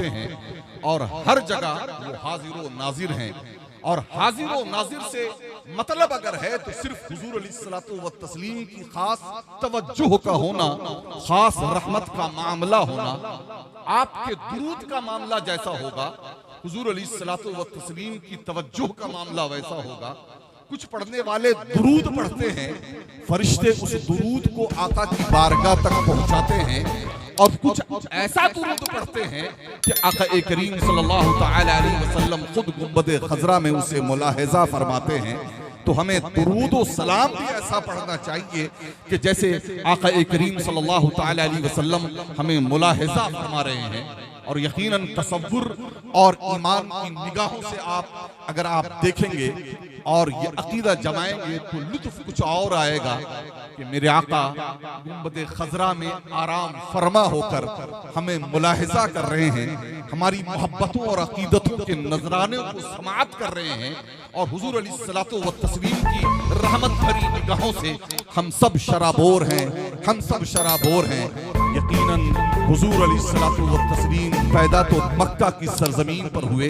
होते हैं और हर जगह वो हाजिर व नाजिर हैं। और हाजिर व नाजिर से मतलब अगर है तो सिर्फ हुजूर अलैहिस्सलातु व तस्लीम की खास तवज्जुह का होना, खास रहमत का मामला होना। आपके दुरूद का मामला जैसा होगा, हुजूर अलैहिस्सलातु व तस्लीम की तवज्जुह का मामला वैसा होगा। कुछ पढ़ने वाले दुरूद पढ़ते हैं, फरिश्ते उस दुरूद को आका की बारगाह तक पहुंचाते हैं, और कुछ ऐसा दुरूद पढ़ते हैं कि आका करीम सल्लल्लाहु तआला अलैहि वसल्लम खुद गुंबद खजरा में उसे मुलाहिजा फरमाते हैं। तो हमें दुरूद और सलाम भी ऐसा पढ़ना चाहिए कि जैसे आका करीम सल्लल्लाहु तआला अलैहि वसल्लम हमें मुलाहिजा फरमा रहे हैं। और यकीनन तसव्वुर और ईमान की निगाहों से अगर आप देखेंगे और ये अकीदा जमाएंगे तो लुत्फ कुछ और आएगा कि मेरे आका गुंबद खजरा में आराम फरमा होकर हमें मुलाहिजा कर रहे हैं, हमारी मोहब्बतों और अकीदतों के नजराने को समाअत कर रहे हैं। और हुजूर अलैहिस्सलातु व तस्लीम की रहमत भरी निगाहों से हम सब शराबोर हैं, हम सब शराबोर हैं। यकीनन हुजूर अलैहिस्सलातु व तस्लीम पैदा तो मक्का की सरजमीन पर हुए,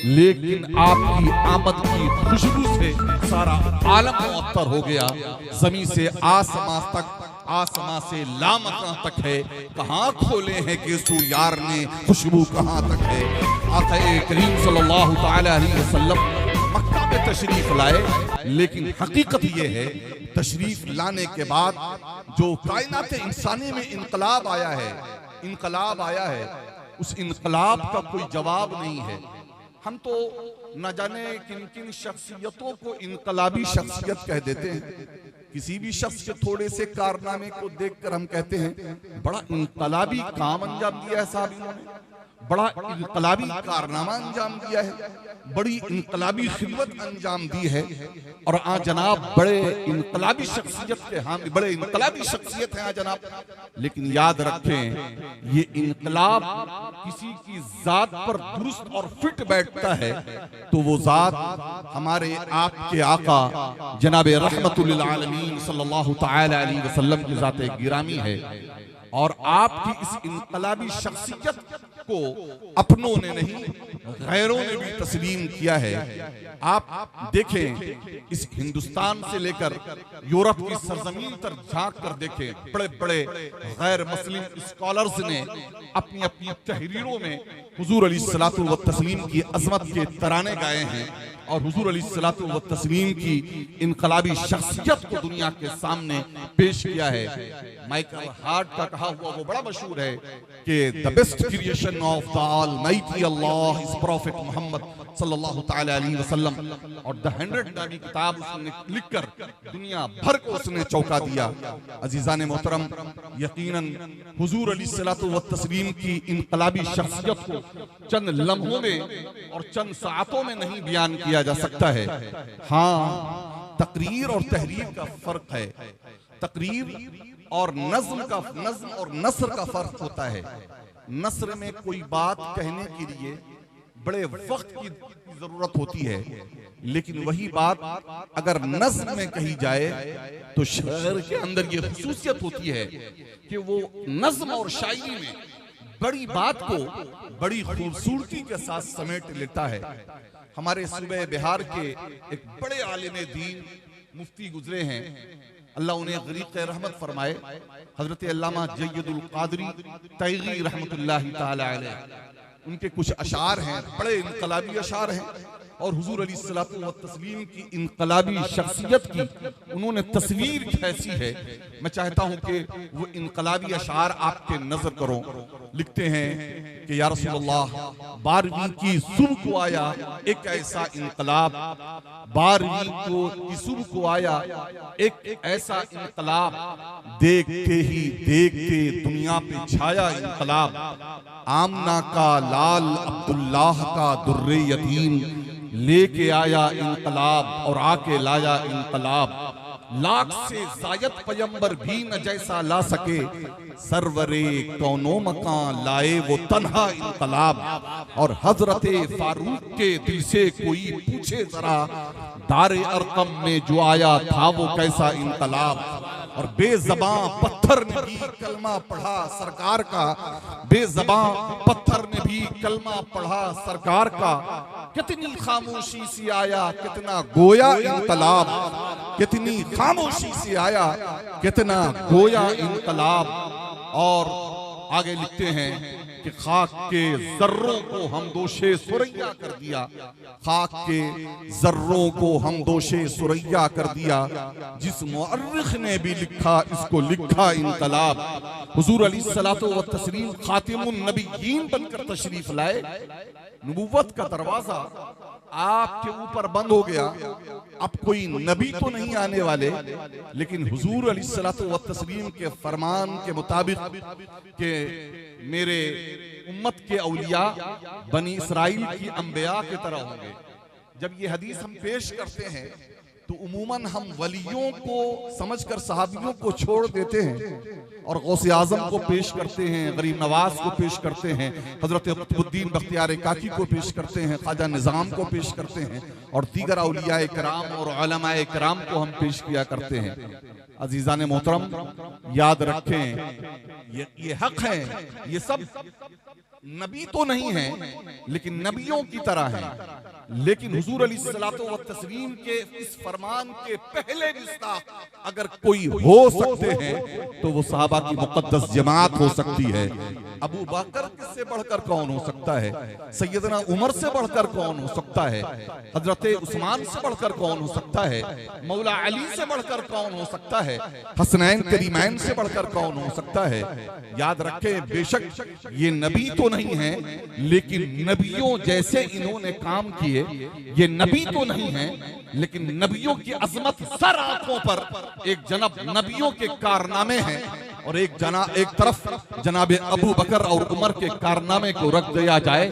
लेकिन आपकी आमद की खुशबू से सारा आलम मुअत्तर हो गया। जमीन से आसमां तक, आसमां से लामकां तक है, कहाँ खोले हैं कि सूयार ने खुशबू कहाँ तक है। आका करीम सल्लल्लाहु तआला अलैहि वसल्लम मक्का में तशरीफ लाए, लेकिन हकीकत ये है तशरीफ लाने के बाद जो कायनात इंसानी में इनकलाब आया है, इनकलाब आया है, उस इनकलाब का कोई जवाब नहीं है। हम तो न जाने किन किन शख्सियतों को इनकलाबी शख्सियत कह देते हैं। किसी भी शख्स के थोड़े से कारनामे को देखकर हम कहते हैं बड़ा इनकलाबी काम अंजाम दिया है साहब इन्होंने, बड़ा इनकलाबी कारनामा अंजाम दिया है, बड़ी इनकलाबी खिदमत अंजाम दी है। और आ जनाब बड़े इनकलाबी शख्सियत के हामी, बड़े इनकलाबी शख्सियत हैं जनाब। लेकिन याद रखें ये इनकलाब किसी की जात पर दुरुस्त और फिट बैठता है तो वो जात हमारे आपके आका जनाब रहमतुल लिल आलमीन सल्लल्लाहु तआला अलैहि वसल्लम की जात गिरामी है। और आपकी इस इनकलाबी शख्सियत को अपनों ने नहीं गैरों ने भी तस्लीम किया है। आप देखें इस हिंदुस्तान से लेकर यूरोप की सरजमीन तक झांक कर देखें, बड़े बड़े गैर मुस्लिम स्कॉलर्स ने अपनी अपनी तहरीरों में हुजूर अलैहिस्सलातु व तस्लीम की अजमत के तराने गाए हैं और हुजूर अलैहिस्सलातु व तस्लीम की इनकलाबी शख्सियत को दुनिया के सामने पेश किया है। माइकल हार्ट का कहा हुआ वो बड़ा मशहूर है कि the best creation of the almighty Allah is prophet Muhammad सल्लल्लाहु तआला अलैहि वसल्लम। और द 100 नामी किताब उसने लिखकर दुनिया भर को उसने चौंका दिया। अजीजान मोहतरम, यकीनन हुजूर अलैहिस्सलातु व तस्लीम की इनकलाबी शख्सियत को चंद लम्हों में और चंद सातों में नहीं बयान किया जा सकता है। हाँ, तकरीर और तहरीर का फर्क है। तकरीर और नज्म और नस्र का फर्क होता है। नस्र में कोई बात कहने के लिए बड़े वक्त की जरूरत होती है, लेकिन वही बात अगर नज्म में कही जाए तो शायर के अंदर ये खुसूसियत होती है कि वो नज्म और शायरी में बड़ी बात को बड़ी खूबसूरती के साथ समेट लेता है। हमारे सूबे बिहार के एक बड़े आलिम दीन मुफ्ती गुजरे हैं, अल्लाह उन्हें गरीक़ रहमत फरमाए, हजरत अल्लामा जय्यदुल क़ादरी तैगी रहमतुल्लाहि ताला अलैह। उनके कुछ अशार हैं, बड़े इनकलाबी अशार हैं और हुजूर अलैहिस्सलातु व तस्लीम की इनकलाबी शख्सियत की उन्होंने तस्वीर कैसी है, मैं चाहता हूं कि वो इनकलाबी अशार आपके नजर करो। लिखते हैं कि या रसूलल्लाह, 12वीं की सुबह को आया एक ऐसा इनकलाब, 12वीं की सुबह को आया एक ऐसा इनकलाब, देखते ही देखते दुनिया पे छाया इनकलाब। आमना का लाल अब्दुल्लाह का दुर्रे यतीम लेके आया इनकलाब और आके लाया इनकलाब। लाख से जायद पैगंबर भी न जैसा ला सके, सरवरे कौनो मकान लाए वो तन्हा इनकलाब। और हजरते फारूक के दिल से कोई पूछे जरा, दारे अरकम में जो आया था वो कैसा इनकलाब। और बेज़बां पत्थर ने भी कलमा पढ़ा सरकार का, बेज़बां पत्थर ने भी कलमा पढ़ा सरकार का। कितनी खामोशी से आया कितना गोया इनकलाब, कितनी खामोशी से आया कितना गोया इनकलाब। और आगे लिखते हैं कि खाक के जर्रों को हम दोषे सुरैया कर दिया, खाक के जर्रों को हम दोषे सुरैया कर दिया। जिस मुअर्रिख ने भी लिखा इसको लिखा इनकलाब। हुजूर अलैहिस्सलातु व तस्लीम खातिमुन नबिय्यीन बनकर तशरीफ लाए। नबुव्वत का दरवाजा आपके ऊपर बंद हो गया। अब कोई नबी तो नहीं आने वाले, लेकिन हुजूर अलैहिस्सलातु व तस्लीम के फरमान के मुताबिक के मेरे उम्मत के औलिया बनी इसराइल की अंबिया की तरह होंगे। जब ये हदीस हम पेश करते हैं तो उमूमन हम वलियों को समझकर सहाबियों को छोड़ देते हैं और गौसे आजम को पेश करते हैं, गरीब नवाज को पेश करते हैं, हजरत कुतुबुद्दीन बख्तियार काकी को पेश करते हैं, ख्वाजा निज़ाम को पेश करते हैं और दीगर औलिया कराम और उलमाए कराम को हम पेश किया करते हैं। अजीज़ान मोहतरम याद रखें ये हक है, ये सब नबी तो नहीं है लेकिन नबियों की तरह है। लेकिन हुजूर अलैहिस्सलातु व तस्लीम के इस फरमान के पहले गुस्ताख अगर कोई हो सकते हैं तो वो सहाबा की मुक़द्दस जमात हो सकती है। अबू बकर से बढ़कर कौन हो सकता है? सैयदना उमर से बढ़कर कौन हो सकता है? हजरत उस्मान से बढ़कर कौन हो सकता है? मौला अली से बढ़कर कौन हो सकता है? हसनैन करीमैन से बढ़कर कौन हो सकता है? याद रखें, बेशक ये नबी तो नहीं है लेकिन नबियों जैसे इन्होंने काम किए। ये नबी तो नहीं है लेकिन नबियों की अजमत सर आंखों पर एक जनाब नबियों के कारनामे हैं और एक तरफ जनाबे अबू बकर और उमर के कारनामे को रख दिया जाए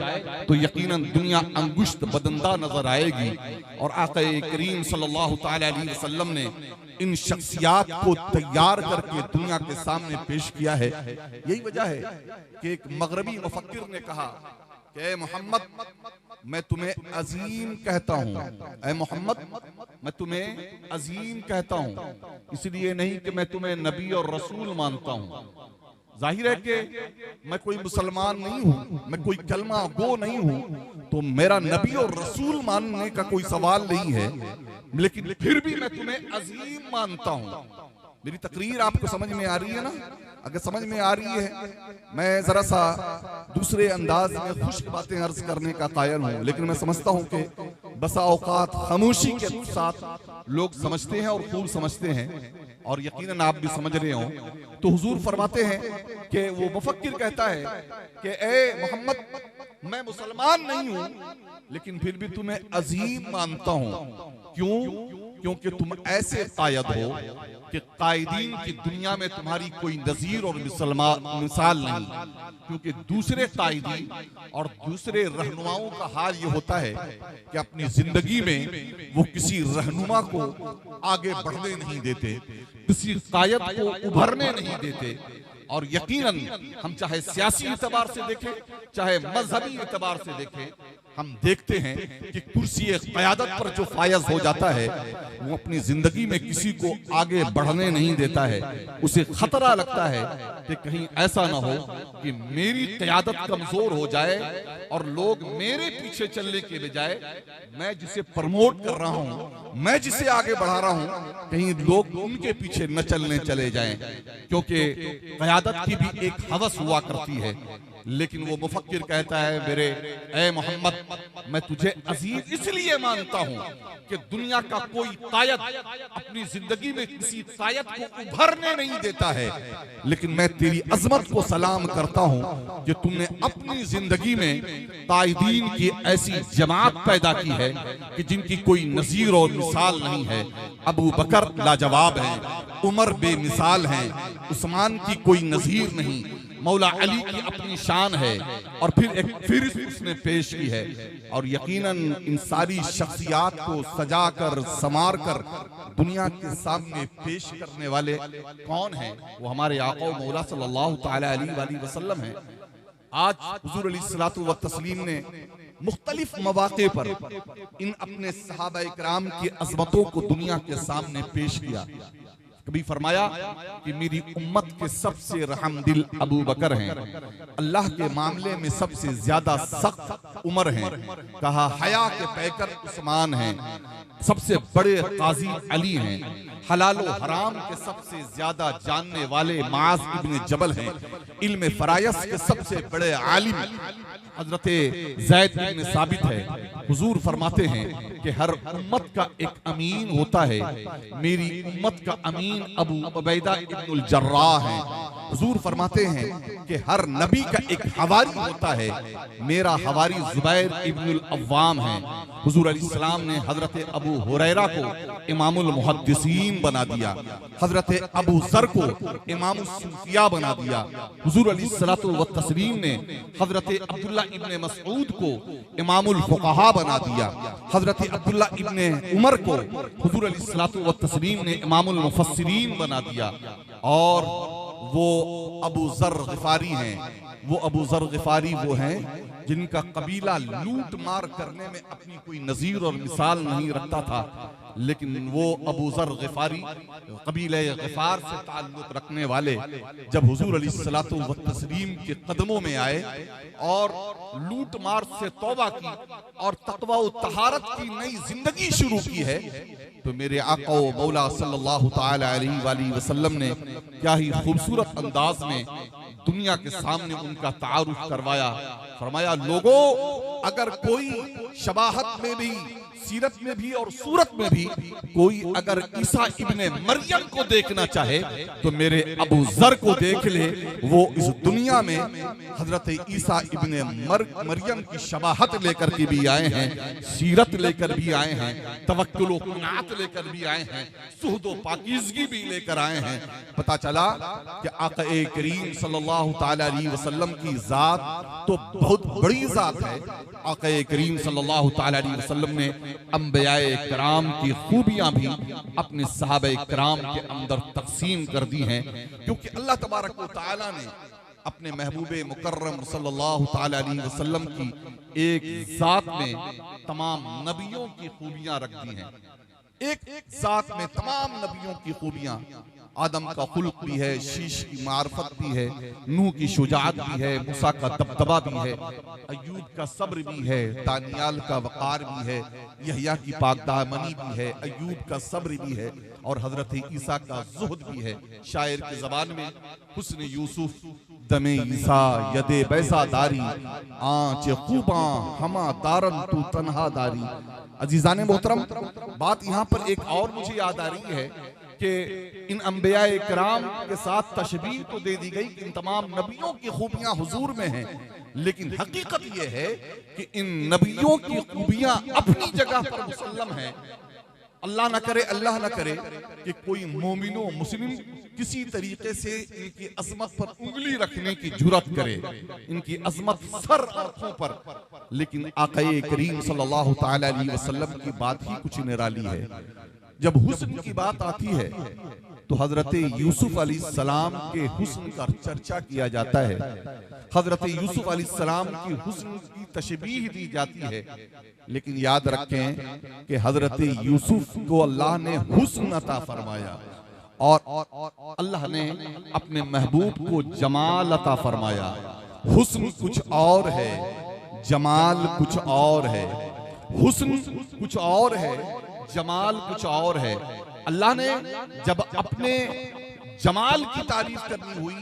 तो यकीनन दुनिया अंगुश्त बदंदा नजर आएगी। और आक़ा करीम सल्लल्लाहु तआला अलैहि वसल्लम ने इन शख्सियात को तैयार करके दुनिया के सामने पेश किया है। यही वजह है कि एक मगरबी मुफक्किर ने कहा कि मोहम्मद मैं तुम्हें अजीम कहता हूँ, ऐ मोहम्मद मैं तुम्हें अजीम कहता हूँ, इसलिए नहीं कि मैं तुम्हें नबी और रसूल मानता हूँ। जाहिर है कि मैं कोई मुसलमान नहीं हूँ, मैं कोई कलमा गो नहीं हूँ, तो मेरा नबी और रसूल मानने का कोई सवाल नहीं है, लेकिन फिर भी मैं तुम्हें अजीम मानता हूँ। मेरी तकरीर आपको समझ में आ रही है ना? अगर समझ में आ रही है, मैं जरा सा दूसरे अंदाज में खुश्क बातें अर्ज करने का कायल हूँ, लेकिन मैं समझता हूँ कि बसा औकात खामोशी के साथ लोग समझते हैं और खूब समझते हैं और यकीनन आप भी समझ रहे हो। तो हुजूर फरमाते हैं कि वो मुफक्किर कहता है कि ए मोहम्मद मैं मुसलमान नहीं हूँ लेकिन फिर भी तुम्हें अजीम मानता हूँ। क्यों? क्योंकि तुम ऐसे कायद हो कि कायदीन की दुनिया में तुम्हारी कोई नजीर और मिसाल नहीं। क्योंकि दूसरे कायदी और दूसरे रहनुमाओं का हाल ये होता है कि अपनी जिंदगी में वो किसी रहनुमा को आगे बढ़ने नहीं देते, किसी कायद को उभरने नहीं देते। और यकीनन हम चाहे सियासी एतबार से देखें चाहे मजहबी एतबार से देखें, हम देखते हैं कि कुर्सी क़यादत पर जो फायज हो जाता है वो अपनी जिंदगी में किसी को आगे बढ़ने नहीं देता है। उसे खतरा लगता है कि कहीं ऐसा ना हो कि मेरी क़यादत कमजोर हो जाए और लोग मेरे पीछे चलने के बजाय मैं जिसे प्रमोट कर रहा हूं, मैं जिसे आगे बढ़ा रहा हूं, कहीं लोग उनके पीछे न चलने चले जाएं। क्योंकि क़यादत की भी एक हवस हुआ करती है। लेकिन वो मुफक्किर कहता है मेरे ए मोहम्मद मैं तुझे अजीज इसलिए मानता हूँ कि दुनिया का कोई कायद अपनी जिंदगी में किसी कायद को उभरने नहीं देता है, लेकिन मैं तेरी अजमत को सलाम करता हूँ कि तुमने अपनी जिंदगी में कायदीन की ऐसी जमात पैदा की है कि जिनकी कोई नजीर और मिसाल नहीं है। अबू बकर लाजवाब है, उमर बेमिसाल है, उस्मान की कोई नजीर नहीं, मौला अली की अपनी शान है और फिर एक फिरिस्त उसने पेश की है। और यकीनन इन सारी शख्सियात को सजाकर संवार कर दुनिया के सामने पेश करने वाले कौन हैं? वो हमारे आका मौला सल्लल्लाहु तआला अलैहि वसल्लम हैं। आज हुजूर अलैहिस्सलातु व तस्लीम ने मुख्तलिफ मवाक़े पर इन अपने सहाबा इकराम की अज़मतों को दुनिया के सामने पेश किया। कभी फरमाया कि मेरी उम्मत के सबसे रहमदिल अबू बकर हैं, अल्लाह के मामले में सबसे ज्यादा सख्त उमर हैं। कहा हया के पैकर उस्मान हैं, सबसे बड़े काजी अली हैं, हलाल व हराम के सबसे ज्यादा जानने वाले माज इब्ने जबल हैं, इल्म फरायस के सबसे बड़े आलिम हजरत ज़ैद इब्न साबित है। हुजूर फरमाते हैं कि हर उम्मत का एक अमीन होता है, मेरी उम्मत का अमीन अबू उबैदा इब्नुल जर्राह है। हुजूर फरमाते हैं कि हर नबी का एक हवारी होता है, मेरा हवारी जुबैर इब्नुल अव्वाम है। हुजूर अलैहिस्सलाम ने हजरत अबू हुरैरा को इमामुल मुहद्दिसीन बना दिया, हजरत अबू ज़र को इमामुस सूफिया बना दिया। हुजूर अलैहिस्सलातु व तस्लीम ने हजरत अब्दुल्ला इब्ने मसऊद को इमामुल फुक़हा बना दिया, हजरत अब्दुल्ला इब्ने उमर को हुजूर अलैहिस्सलातु व तस्लीम ने इमामुल मुफस्सिरीन बना दिया। और वो अबू ज़र ग़िफ़ारी हैं, वो अबू ज़र ग़िफ़ारी वो हैं जिनका कबीला लूट मार करने में अपनी कोई नज़ीर और मिसाल नहीं रखता था, लेकिन वो अबू ज़र ग़िफ़ारी कबीले ग़िफ़ार से ताल्लुक़ रखने वाले जब हुजूर अलैहिस्सलातु व तस्लीम के कदमों में आए और लूट मार से तौबा की और तक़वा व तहारत की नई जिंदगी शुरू की है, तो मेरे आका व मौला सल्लल्लाहु तआला अलैहि वसल्लम ने क्या ही खूबसूरत अंदाज में दुनिया के सामने उनका तारुफ करवाया। फरमाया लोगों, अगर कोई शबाहत में भी, सीरत में भी और सूरत में भी कोई अगर ईसा इब्ने मरियम को देखना चाहे तो मेरे अबू ज़र को देख ले। वो इस दुनिया में हजरत ईसा इब्ने मरियम की शबाहत लेकर के भी आए हैं, सीरत लेकर भी आए हैं, तवक्कुल व कुनात लेकर भी आए हैं, सुहद व पाकीज़गी भी लेकर आए हैं। पता चला कि आका करीम सल्लल्लाहु तआला अलैहि वसल्लम की जात तो बहुत बड़ी जात है। आका करीम सल्लल्लाहु तआला अलैहि वसल्लम ने अंबियाए किराम की खूबियां भी अपने सहाबे किराम के अंदर तकसीम कर दी हैं, क्योंकि अल्लाह तबारक व तआला ने अपने महबूबे मुकर्रम सल्लल्लाहु तआला अलैहि वसल्लम की एक जात में तमाम नबियों की खूबियां रख दी हैं। एक जात में तमाम नबियों की खूबियां, आदम का खुल्क भी है, शीश की मार्फत भी है, नूह की शुजाअत भी है, मूसा का दबदबा भी है, अय्यूब का सब्र भी है, दानियाल का वक़ार भी है, यहया की पाकदामनी भी है, अय्यूब का सब्र भी है और हजरत ईसा का ज़ुहद भी है। शायर की ज़बान में हुस्न यूसुफ दमे ईसा यदे बैसा दारी, आँच खूबा हमा दारन तू तन्हा दारी। अजीज़ाने मोहतरम, बात यहाँ पर एक और मुझे याद आ रही है कि इन अंबियाए किराम के साथ तशबीह तो दे दी गई कि इन तमाम नबियों की खूबियां हुजूर में हैं, लेकिन हकीकत यह है कि इन नबियों की खूबियां अपनी जगह पर मुसल्लम हैं। अल्लाह न करे, अल्लाह न करे कि कोई मोमिनो मुस्लिम किसी तरीके से इनकी अजमत पर उंगली रखने की जुर्रत करे, इनकी अजमत सर आंखों पर, लेकिन आक़ाए करीम सल्लल्लाहु तआला अलैहि वसल्लम की बात ही कुछ निराली है। जब हुस्न की बात आती है तो हजरत यूसुफ अलैहिस्सलाम के हुस्न का चर्चा किया जाता है, हजरत यूसुफ अलैहिस्सलाम की हुस्न की तशबीह दी जाती है, लेकिन याद रखें कि हजरत यूसुफ को अल्लाह ने हुस्न अता फरमाया और अल्लाह ने अपने महबूब को जमाल अता फरमाया। हुस्न कुछ और है, जमाल कुछ और है। हुस्न कुछ और है, जमाल कुछ और है। अल्लाह ने जब अपने जमाल की तारीफ करनी हुई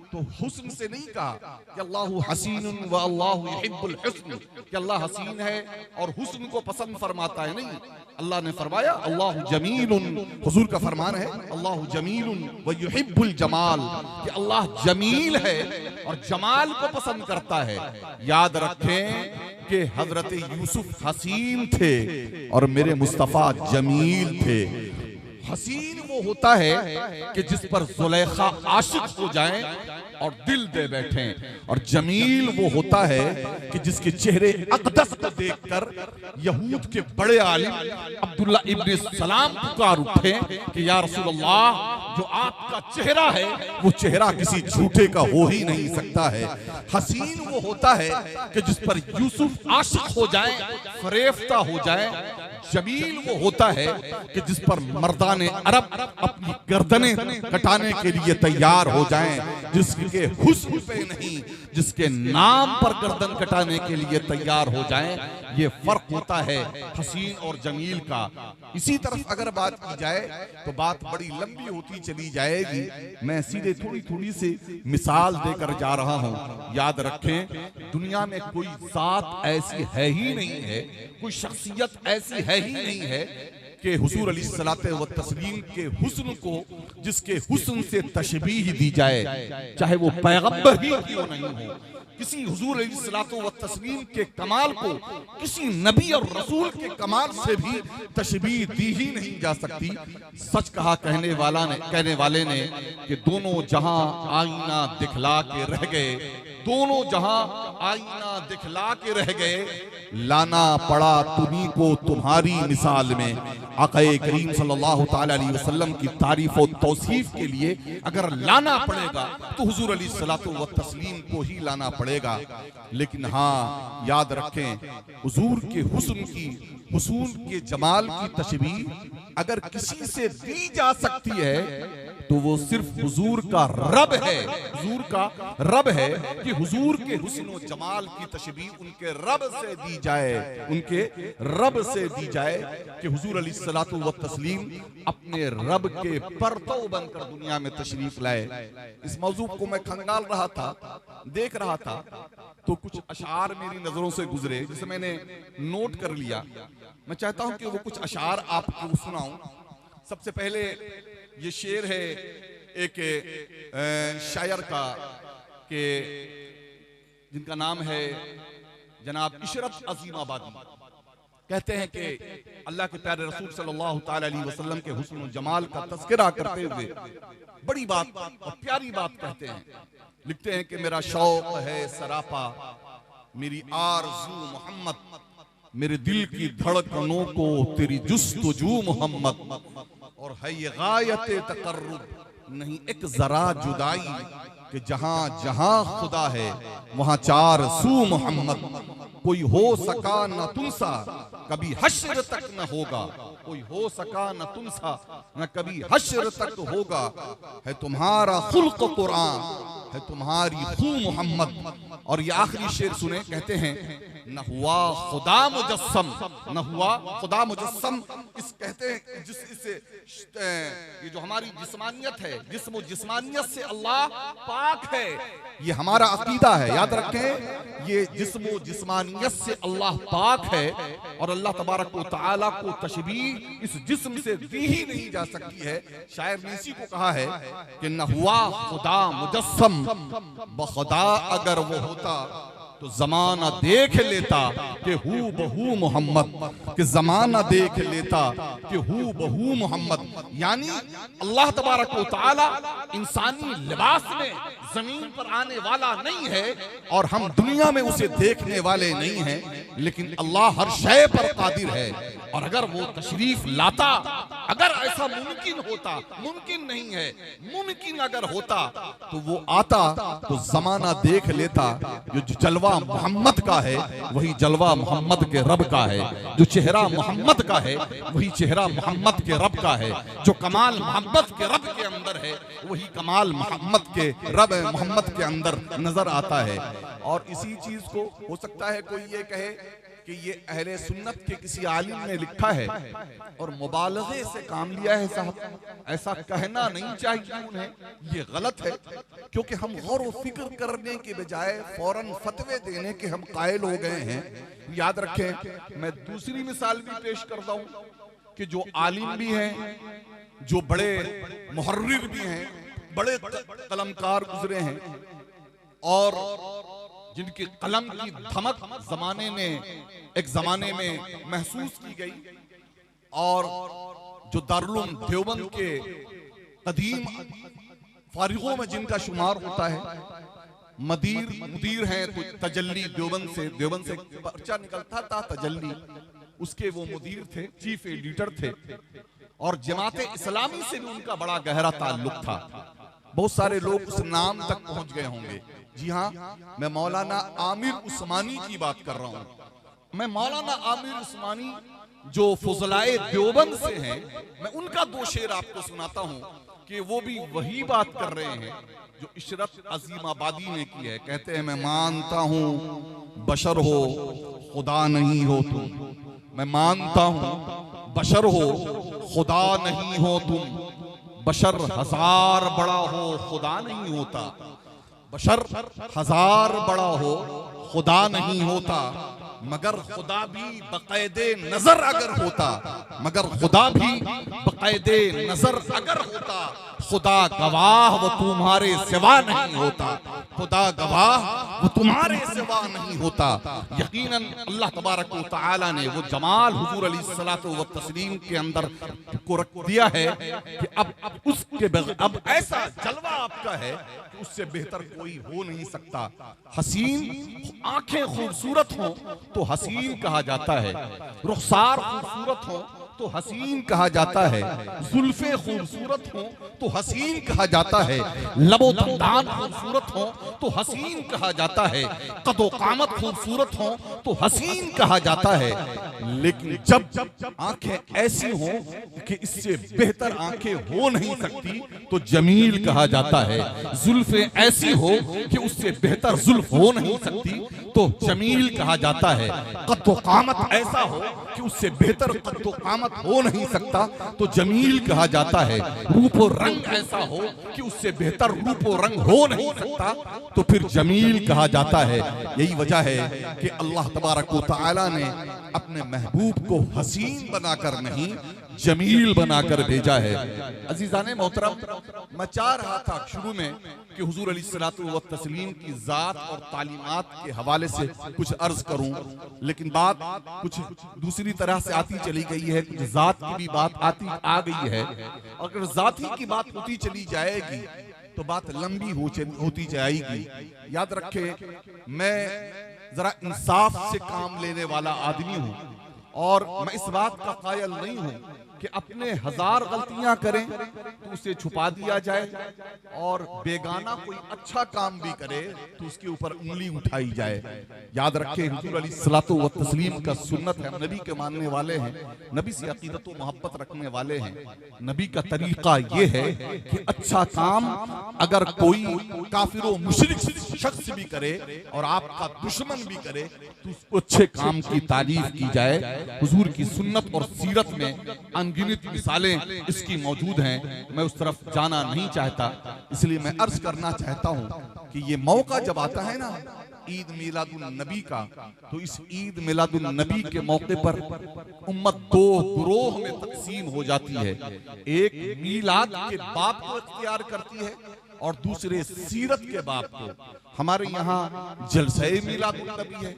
तो हुस्न से नहीं कहा कि अल्लाहु हसीनुन व अल्लाहु युहिब्बुल हुस्न, कि अल्लाह हसीन है और हुस्न को पसंद फरमाता है, नहीं। अल्लाह ने फरमाया अल्लाहु जमीलुन, हुजूर का फरमान है अल्लाहु जमीलुन व युहिब्बुल जमाल, कि अल्लाह जमील है और जमाल को पसंद करता है। याद रखें कि हजरत यूसुफ हसीन थे और मेरे मुस्तफा जमील थे। हसीन वो होता है कि जिस पर जुलेखा आशिक हो जाएं और दिल दे बैठें, और जमील वो होता है कि जिसके चेहरे अक़दस को देखकर यहूद के बड़े आलिम अब्दुल्ला इब्न सलाम पुकार उठे कि या रसूलल्लाह, जो आपका चेहरा है वो चेहरा किसी झूठे का हो ही नहीं सकता है। हसीन वो होता है कि जिस पर यूसुफ आशिक हो जाए, फरेफ्ता हो जाए, जमील वो होता है कि जिस पर मर्दाने अरब अपनी गर्दनें कटाने के लिए तैयार हो जाएं, जिसके हुस्न पे नहीं जिसके नाम पर गर्दन कटाने के लिए तैयार हो जाएं। ये फर्क होता है हसीन और जमील का। इसी तरफ अगर बात की जाए तो बात बड़ी लंबी होती चली जाएगी। मैं सीधे थोड़ी थोड़ी सी मिसाल देकर जा रहा हूं। याद रखें, दुनिया में कोई जात ऐसी है ही नहीं है, कोई शख्सियत ऐसी है ही नहीं है कि हुजूर अलैहिस्सलातो व तस्लीम के हुस्न को जिसके हुस्न से तशबीह दी जाए, चाहे वो पैगंबर ही क्यों नहीं हो। किसी हुजूर अलैहिस्सलातो व तस्लीम के कमाल को किसी नबी और रसूल के कमाल से भी तशबीह दी ही नहीं जा सकती। सच कहा कहने वाले ने कि दोनों जहां आईना दिखला के रह गए, दोनों जहां आईना दिखला के रह गए, लाना पड़ा तुम्ही को तुम्हारी मिसाल में। आक़ाए करीम सल्लल्लाहु ताला अलैहि वसल्लम की तारीफ और तौसीफ के लिए अगर लाना पड़ेगा तो हुजूर अलैहिस्सलातो व तस्लीम को ही लाना पड़ेगा। लेकिन हाँ, याद रखें, हुजूर के हुस्न के जमाल की तशबीह अगर किसी से दी जा सकती है तो वो सिर्फ हुजूर का रब है। हुजूर का रब है कि हुजूर के हुस्न और जमाल की तशबीह उनके रब से दी जाए, उनके रब से दी जाए कि हुजूर अलैहिस्सलातो व तस्लीम अपने रब के परतव बनकर दुनिया में तशरीफ लाए। इस मौजू को मैं खंगाल रहा था, देख रहा था, तो कुछ अशार मेरी नजरों से गुजरे जिसे मैंने नोट कर लिया। मैं चाहता हूं कि वो कुछ अशार आपको सुनाऊं। सबसे पहले ये शेर है एक शायर का के जिनका नाम है जनाब इशरत अजीम आबादी। कहते हैं कि अल्लाह के प्यारे रसूल सल्लल्लाहु ताला अलैहि वसल्लम के हुस्न और जमाल का तज़किरा करते हुए बड़ी बात और प्यारी बात कहते हैं। लिखते हैं कि मेरा शौक है सरापा, मेरी आरज़ू मोहम्मद, मेरे दिल की धड़कनों को तेरी जुस्तजू मोहम्मद, और है ये गायत तकर्रुब, नहीं एक जरा जुदाई, कि जहां जहां खुदा है वहां चार सू मोहम्मद। कोई हो सका न तुमसा कभी हश्र तक न होगा, कोई हो सका न तुमसा न कभी हश्र तक होगा। है तुम्हारा खुल्क कुरान, है तुम्हारी खू मोहम्मद। और ये आखिरी शेर सुने, कहते हैं न हुआ खुदा मुजस्सम, न हुआ खुदा मुजस्सम। इस कहते हैं इससे ये जो हमारी जिस्मानियत है, जिस्मानियत से अल्लाह पाक है, ये हमारा अकीदा है। याद रखें, ये जिस्मानियत से अल्लाह पाक है और अल्लाह तबारक व तआला को तशबीह इस जिस्म से दी ही नहीं जा सकती है। शायर ने इसी को कहा है कि न हुआ खुदा मुजस्सम, बखुदा अगर वो होता तो जमाना देख लेता कि हू बहू मोहम्मद, कि जमाना देख लेता कि हू बहू मोहम्मद। यानी अल्लाह तबारक व तआला इंसानी लिबास में जमीन पर आने वाला नहीं है और हम दुनिया में उसे देखने वाले नहीं हैं, लेकिन अल्लाह हर शय पर कादिर है। और अगर वो तशरीफ लाता, अगर ऐसा मुमकिन होता, मुमकिन नहीं है, मुमकिन अगर होता तो वो आता तो जमाना देख लेता जो जलवा मोहम्मद का है वही जलवा मोहम्मद के रब का है, जो चेहरा मोहम्मद का है वही चेहरा मोहम्मद के रब का है, जो कमाल मोहम्मद के रब के अंदर है वही कमाल मोहम्मद के रब मोहम्मद के अंदर नजर आता है। और इसी चीज को हो सकता है कोई ये कहे कि ये अहले सुन्नत के किसी आलिम ने लिखा है और मुबालगे से काम लिया है। साहब, ऐसा कहना नहीं चाहिए उन्हें, ये गलत है, क्योंकि हम गौर व फिक्र करने के बजाय फौरन फतवे देने के हम कायल हो गए हैं। याद रखें, मैं दूसरी मिसाल भी पेश करता हूं कि जो आलिम भी हैं, जो बड़े मुहर्रिर भी हैं, बड़े कलमकार गुजरे हैं और जिनकी कलम की धमक एक जमाने में महसूस की गई, और जो दारुल उलूम देवबंद के कदीम फारिगों में जिनका शुमार होता है, मुदीर हैं तो तजल्ली देवबंद से पर्चा निकलता था तजल्ली, उसके वो मुदीर थे, चीफ एडिटर थे, और जमात इस्लामी से भी उनका बड़ा गहरा ताल्लुक था। बहुत सारे लोग उस नाम तक पहुंच गए होंगे। जी हाँ, मैं मौलाना आमिर उस्मानी की बात कर रहा हूं। मैं मौलाना आमिर उस्मानी जो फुजलाए देवबंद से हैं, मैं उनका दो शेर आपको सुनाता हूं कि वो भी वही बात कर रहे हैं जो इशरत अजीम आबादी ने की है। कहते हैं मैं मानता हूं बशर हो खुदा नहीं हो तुम, मैं मानता हूं बशर हो खुदा नहीं हो तुम, बशर हजार बड़ा हो खुदा नहीं होता, बशर हजार बड़ा हो खुदा नहीं होता, मगर खुदा भी बकायदे नजर अगर होता, मगर खुदा भी बकायदे नजर अगर होता, खुदा गवाह वो तुम्हारे सिवा नहीं होता, खुदा गवाह वो तुम्हारे सिवा नहीं होता। यकीनन अल्लाह तबारक व तआला ने वो जमाल हुजूर अलैहिस्सलातु व तस्लीम के अंदर को रख दिया है कि अब उसके अब ऐसा जलवा आपका है कि उससे बेहतर कोई हो नहीं सकता। हसीन आंखें खूबसूरत हों तो हसीन कहा जाता है, रुखसार खूबसूरत हो तो हसीन कहा जाता है, जुल्फे खूबसूरत हो तो हसीन कहा जाता है, लबो दंदान खूबसूरत हो तो हसीन कहा जाता है, कदो कामत खूबसूरत हो तो हसीन कहा जाता है। लेकिन जब आंखें ऐसी हो कि इससे बेहतर आंखें हो नहीं सकती तो जमील कहा जाता है, जुल्फे ऐसी हो कि उससे बेहतर जुल्फ हो नहीं सकती तो जमील कहा जाता है, कद्दो कामत ऐसा हो कि उससे बेहतर कद्दो कामत हो नहीं सकता तो जमील कहा जाता है, रूप और रंग ऐसा हो कि उससे बेहतर रूप और रंग हो नहीं सकता तो फिर जमील कहा जाता है। यही वजह है कि अल्लाह तबारक व तआला ने अपने महबूब को हसीन बनाकर नहीं जमील बनाकर भेजा है। अजीजाने मोहतरम, मैं चाह रहा था शुरू में कि हुजूर अलैहिस्सलातु व तस्लीम की जात और तालीमात के हवाले से कुछ अर्ज करूं, लेकिन बात कुछ दूसरी तरह से आती चली गई है, कुछ जात की भी बात आ गई है। अगर जाती की बात होती चली जाएगी तो बात लंबी होती जाएगी। याद रखे, मैं जरा इंसाफ से काम लेने वाला आदमी हूं और मैं इस बात का कायल नहीं हूं कि अपने हजार गलतियां करें तो उसे छुपा दिया जाए और बेगाना कोई अच्छा काम भी करे तो उसके ऊपर उंगली उठाई जाए। याद रखें, हुजूर अलैहिस्सलातु व तस्लीम का सुन्नत है, नबी के मानने वाले हैं, नबी से अकीदत व मोहब्बत रखने वाले हैं। नबी का तरीका ये है कि अच्छा काम अगर कोई काफिर व मुशरिक शख्स भी करे और आपका दुश्मन भी करे तो उस अच्छे काम की तारीफ की जाए। हुजूर की सुन्नत और सीरत में अनगिनत मिसालें इसकी मौजूद हैं। मैं उस तरफ जाना नहीं चाहता, इसलिए मैं अर्ज करना चाहता हूं कि ये मौका जब आता है ना ईद मिलादुन नबी का, तो इस ईद मिलादुन नबी के मौके पर उम्मत दो ग्रोह में तकसीम हो जाती है। एक मिलाद के बाप को इख्तियार करती है और दूसरे सीरत के बाप को। हमारे यहाँ जलसे मिलादुन नबी है,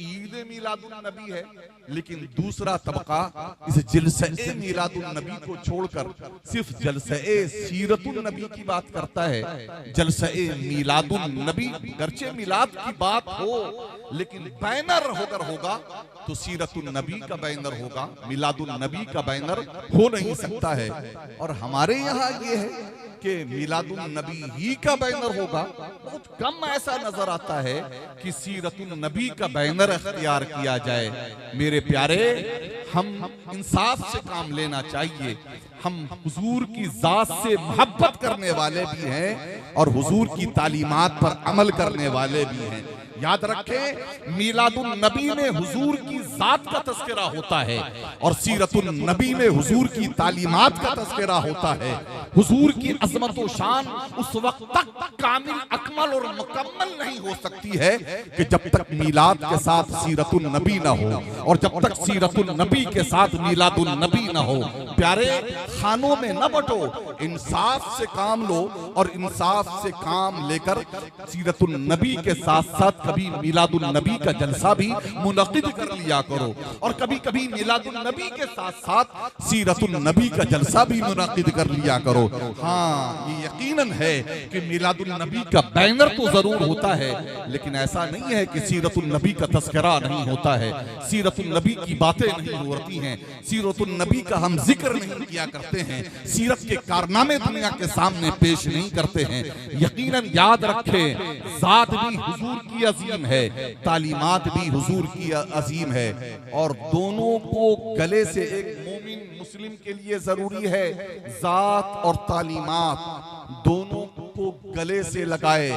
ईद मिलादुन नबी है, लेकिन दूसरा तबका इस जलसे मिलादुन नबी को छोड़कर सिर्फ जलसे सीरतुन नबी की बात करता है। जलसे मिलादुन नबी, गर्चे मिलाद की बात हो लेकिन बैनर होकर होगा तो सीरतुन नबी का बैनर होगा, मिलादुन नबी का बैनर हो नहीं सकता है। और हमारे यहाँ ये है कि मिलादुन नबी ही का बैनर होगा। बहुत कम ऐसा नजर आता है कि सीरतुन नबी का बैनर इख्तियार किया जाए। मेरे प्यारे, हम इंसाफ से काम लेना चाहिए। हम हुजूर की जात से मोहब्बत करने वाले भी हैं और हुजूर की तालीमात पर अमल करने वाले भी हैं। याद रखें, मिलादुन नबी में हुजूर की जात का तस्करा होता है और सीरतुन नबी में हुजूर की तालीमात का तस्करा होता है। हुजूर की अजमत व शान उस वक्त तक कामिल, अकमल और मुकम्मल नहीं हो सकती है कि जब तक मिलाद के साथ सीरतुन नबी ना हो और जब तक सीरतुन नबी के साथ मिलादुन नबी ना हो। प्यारे, खानों में न बटो, इंसाफ से काम लो और इंसाफ से काम लेकर सीरतुन नबी के साथ साथ कभी मिलादुन नबी का जलसा भी मुनक़िद कर लिया करो और कभी कभी मिलादुन नबी के साथ साथ सीरतुन नबी का जलसा भी मुनक़िद कर लिया करो। हाँ, ये यकीनन है कि मिलादुन नबी का बैनर तो जरूर होता है, लेकिन ऐसा नहीं है कि सीरतुन नबी का तस्करा नहीं होता है, सीरतुन नबी की बातें नहीं होती हैं, सीरतुन नबी का हम जिक्र जिक्र नहीं किया करते हैं, सीरत के कारनामे दुनिया के सामने पेश नहीं करते हैं। यकीनन याद रखें, ज़ात भी हुजूर की अजीम है, तालीमात भी हुजूर की अजीम है, और दोनों को गले से, एक मोमिन मुस्लिम के लिए जरूरी है ज़ात और तालीमात दोनों को गले से लगाए।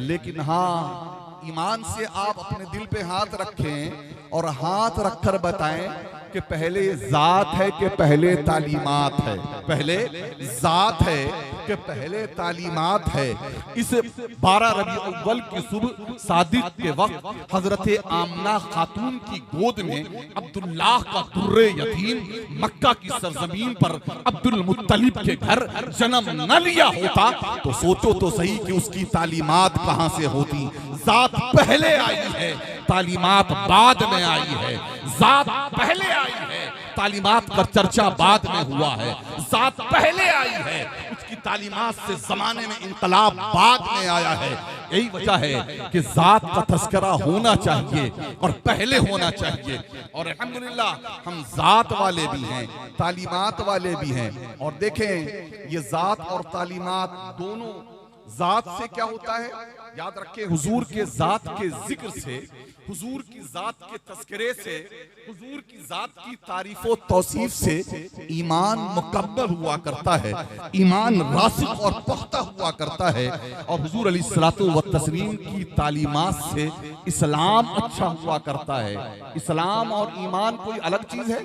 लेकिन हाँ, ईमान से आप अपने दिल पे हाथ रखें और हाथ रखकर बताएं कि पहले ज़ात है कि पहले तालीमात है, पहले ज़ात है कि पहले तालीमात है। इस 12 रबी अव्वल की सुबह सादिक के वक्त हजरत आमना खातून की गोद में अब्दुल्लाह का दुर्रे यतीम मक्का की सरजमीन पर अब्दुल मुत्तलिब के घर जन्म न लिया होता तो सोचो तो सही कि उसकी तालीमात कहां से होती। ज़ात पहले आई है, तालीमात बाद में आई है। ज़ात पहले आई है, तालीमात का चर्चा बाद में हुआ है। ज़ात पहले आई है, उसकी तालीमात से जमाने में इनकलाब बाद में आया है। यही वजह है कि ज़ात का तस्करा होना चाहिए और पहले होना चाहिए। और अल्हम्दुलिल्लाह हम ज़ात वाले भी हैं, तालीमात वाले भी हैं। और देखें, ये ज़ात और तालीमात दोनों, ज़ात से क्या होता है, याद रखें, हुजूर के ज़ात के जिक्र से, हुजूर की ज़ात के तस्करे से, हुजूर की ज़ात की तारीफ और तौसीफ से ईमान मुकम्मल हुआ करता है, ईमान रासिख और पुख्ता हुआ करता है। और हुजूर अलैहिस्सलातु व तस्लीम की तालीमात से इस्लाम अच्छा हुआ करता है। इस्लाम और ईमान कोई अलग चीज है?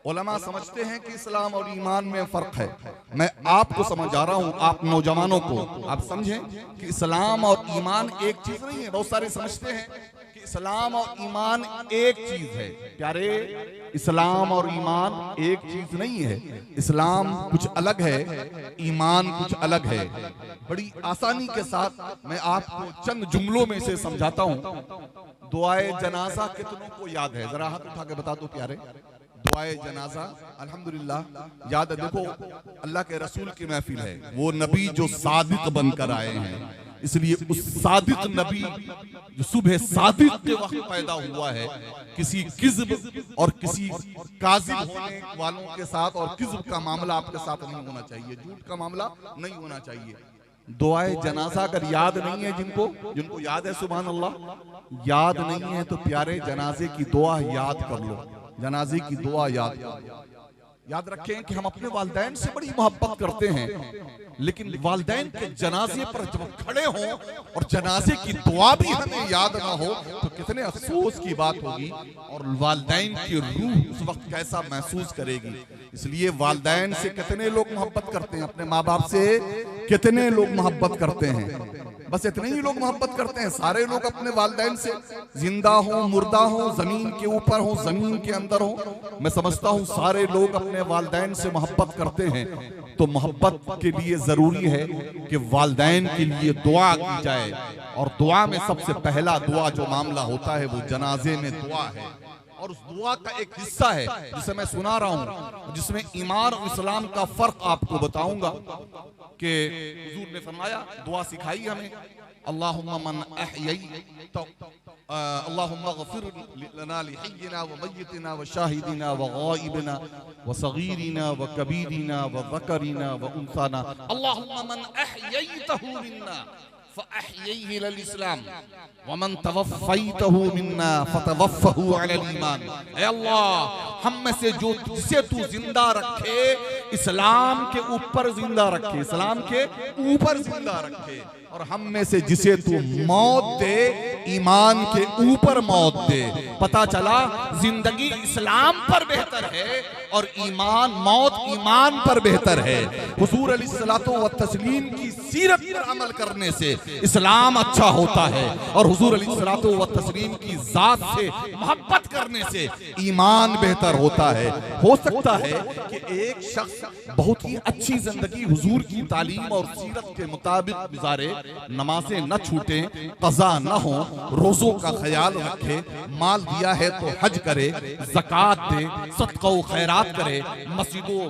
उलमा समझते हैं कि इस्लाम और ईमान में फर्क है। मैं आपको समझा रहा हूं, आप नौजवानों को आप समझें कि इस्लाम और ईमान एक चीज नहीं है। बहुत सारे समझते हैं कि इस्लाम और ईमान एक चीज है। प्यारे, इस्लाम और ईमान एक चीज नहीं है। इस्लाम कुछ अलग है, ईमान कुछ अलग है। बड़ी आसानी के साथ मैं आपको चंद जुमलों में से समझाता हूं। दुआए जनाजा कितनों को याद है? जरा हाथ उठा के बता दो प्यारे। दुआए जनाजा अल्हम्दुलिल्लाह याद है। देखो, अल्लाह के रसूल की महफिल है, वो नबी जो सादिक बनकर आए हैं, इसलिए उस सादिक नबी जो सुबह सादिक के वक्त पैदा हुआ है, किसी किज़्ब और किसी काज़िब होने वालों के साथ और किज़्ब का मामला आपके साथ नहीं होना चाहिए, झूठ का मामला नहीं होना चाहिए। दुआए जनाजा अगर याद नहीं है, जिनको याद है सुभान अल्लाह, याद नहीं है तो प्यारे जनाजे की दुआ याद कर लो। जनाजे की दुआ याद रखें कि हम अपने वालिदैन से बड़ी मोहब्बत करते हैं, लेकिन वालिदैन के जनाजे पर जब खड़े हों और जनाजे की दुआ भी हमें याद ना हो तो कितने अफसोस की बात होगी, और वालिदैन की रूह उस वक्त कैसा महसूस करेगी। इसलिए वालिदैन से कितने लोग मोहब्बत करते हैं, अपने माँ बाप से कितने लोग मोहब्बत करते हैं? बस इतने ही लोग मोहब्बत करते हैं। सारे लोग अपने वालिदैन से, जिंदा हो मुर्दा हो, जमीन के ऊपर हो जमीन के अंदर हो, मैं समझता हूँ सारे लोग अपने वालिदैन से मोहब्बत करते हैं। तो मोहब्बत के लिए जरूरी है कि वालिदैन के लिए दुआ की जाए, और दुआ में सबसे पहला दुआ जो मामला होता है वो जनाजे में दुआ है। और उस दुआ का एक हिस्सा है जिसे मैं सुना रहा हूं, जिसमें ईमान और इस्लाम का फर्क आपको बताऊंगा। कि हुजूर ने फरमाया, दुआ सिखाई हमें, अल्लाहुम्मा मन अहयैत अल्लाहुम्मा गफिर लना लिहय्यिना व मय्यितना व शाहिदिना व गाइबिना व सगीरिना व कबीरिना व ज़करिना व उन्साना, अल्लाहुम्मा मन अहयैतहु मिन्ना फ़अहयिही अल इस्लाम व मन तवफ़्फ़ैतहु मिन्ना फ़तवफ़्फ़हु अलल ईमान। ऐ अल्लाह, हम में से जिसे तू जिंदा रखे इस्लाम के ऊपर जिंदा रखे, इस्लाम के ऊपर जिंदा रखे, और हम में से जिसे तू मौत दे ईमान के ऊपर मौत दे। पता चला जिंदगी इस्लाम पर बेहतर है और मौत ईमान पर बेहतर है। हुजूर अलैहिस्सलातु व तस्लीम की सीरत पर अमल करने से इस्लाम अच्छा होता है, और हुजूर अलैहिस्सलातु व तस्लीम की जात से मोहब्बत करने से ईमान बेहतर होता है। हो सकता है कि एक शख्स बहुत ही अच्छी जिंदगी हुजूर की तालीम और सीरत के मुताबिक गुजारे, नमाजें न छूटे, कज़ा न हो, रोज़ों का ख्याल रखे, माल दिया है तो हज करे, ज़कात दे, सदका व खैरात करे,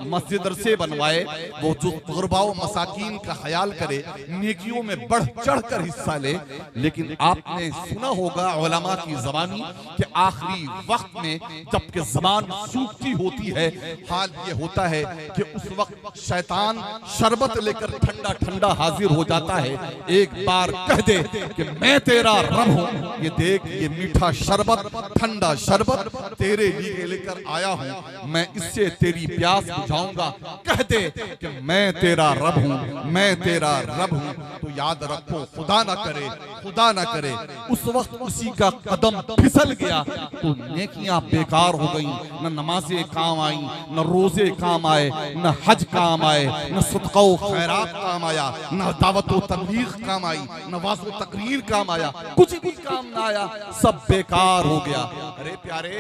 मस्जिद से बनवाए, वो जो गुरबा व मसाकीन का ख्याल करे, नेकियों में बढ़ चढ़ कर हिस्सा ले। लेकिन आपने सुना होगा उलमा की ज़बानी कि आखिरी वक्त में जबकि ज़बान सूखती होती है, हाल ये होता है कि उस वक्त शैतान शरबत लेकर ठंडा ठंडा हाजिर हो जाता है। एक बार कह दे कि मैं तेरा रब हूँ, ये देख ये मीठा शरबत, ठंडा शरबत तेरे लिए लेकर आया हूँ, मैं इससे तेरी प्यास बुझाऊंगा। कह दे कि मैं तेरा रब हूँ, मैं तेरा रब हूँ। तो याद रखो, खुदा ना करे, खुदा ना करे उस वक्त उसी का कदम फिसल गया तो नेकियां बेकार हो गई, न नमाजें काम आई, न रोजे काम आए, न हज काम आए, न सदका व खैरात काम आया, न दावत व तबलीग काम आई, न वाज़ व तकरीर काम आया, कुछ काम ना आया, सब बेकार हो गया। अरे प्यारे,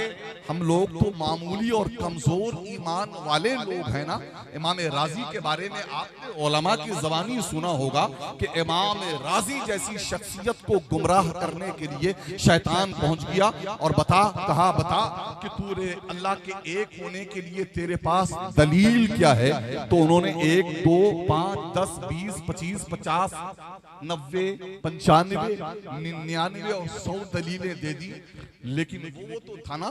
हम लोग तो मामूली और कमजोर ईमान वाले लोग हैं ना। इमाम राजी के बारे में आपने उलमा की ज़बानी सुना होगा कि इमाम राजी जैसी शख्सियत को गुमराह करने के लिए शैतान पहुंच गया और कहा बता कि तूने अल्लाह के एक होने के लिए तेरे पास दलील क्या है। तो उन्होंने 1, 2, 5, 10, 20, 25, 50, 90, 95, 99 और 100 दलीलें दे दी। लेकिन वो तो था ना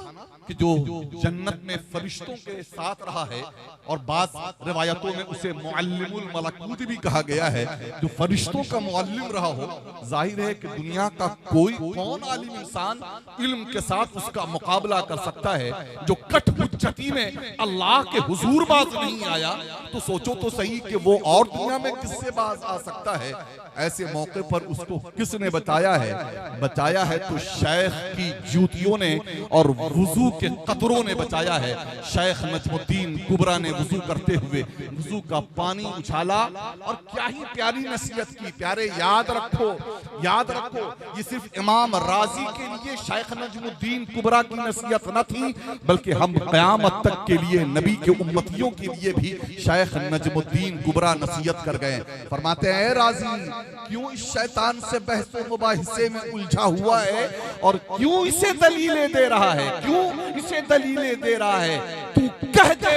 कि जो जन्नत में फरिश्तों के साथ रहा है, और बात रिवायतों में उसे मुअल्लिमुल मलकूत भी कहा गया है, जो फरिश्तों का मुअल्लिम रहा हो। जाहिर है कि दुनिया का कौन आलिम इंसान इल्म के साथ उसका मुकाबला कर सकता है। जो कठपुतली में अल्लाह के हुजूर बाज नहीं आया, तो सोचो तो सही कि वो और दुनिया में किससे बाज आ सकता है। ऐसे मौके पर उसको किसने बचाया है? बचाया है तो शेख की जूतियों ने और वुजू के कतरों ने बचाया है। शेख नजमुद्दीन कुबरा ने वुजू करते हुए वुजू का पानी उछाला और क्या ही प्यारी नसीहत की। प्यारे याद रखो, याद रखो, ये सिर्फ इमाम राजी के लिए शेख नजमुद्दीन कुबरा की नसीहत न थी, बल्कि हम क़यामत तक के लिए नबी के उम्मतियों के लिए भी शेख नजमुद्दीन कुबरा नसीहत कर गए। फरमाते हैं, राजी क्यों इस शैतान से बहस मुबाहिसे में उलझा हुआ है और क्यों इसे दलीलें दे रहा है, क्यों इसे दलीलें दे रहा है? तू कह दे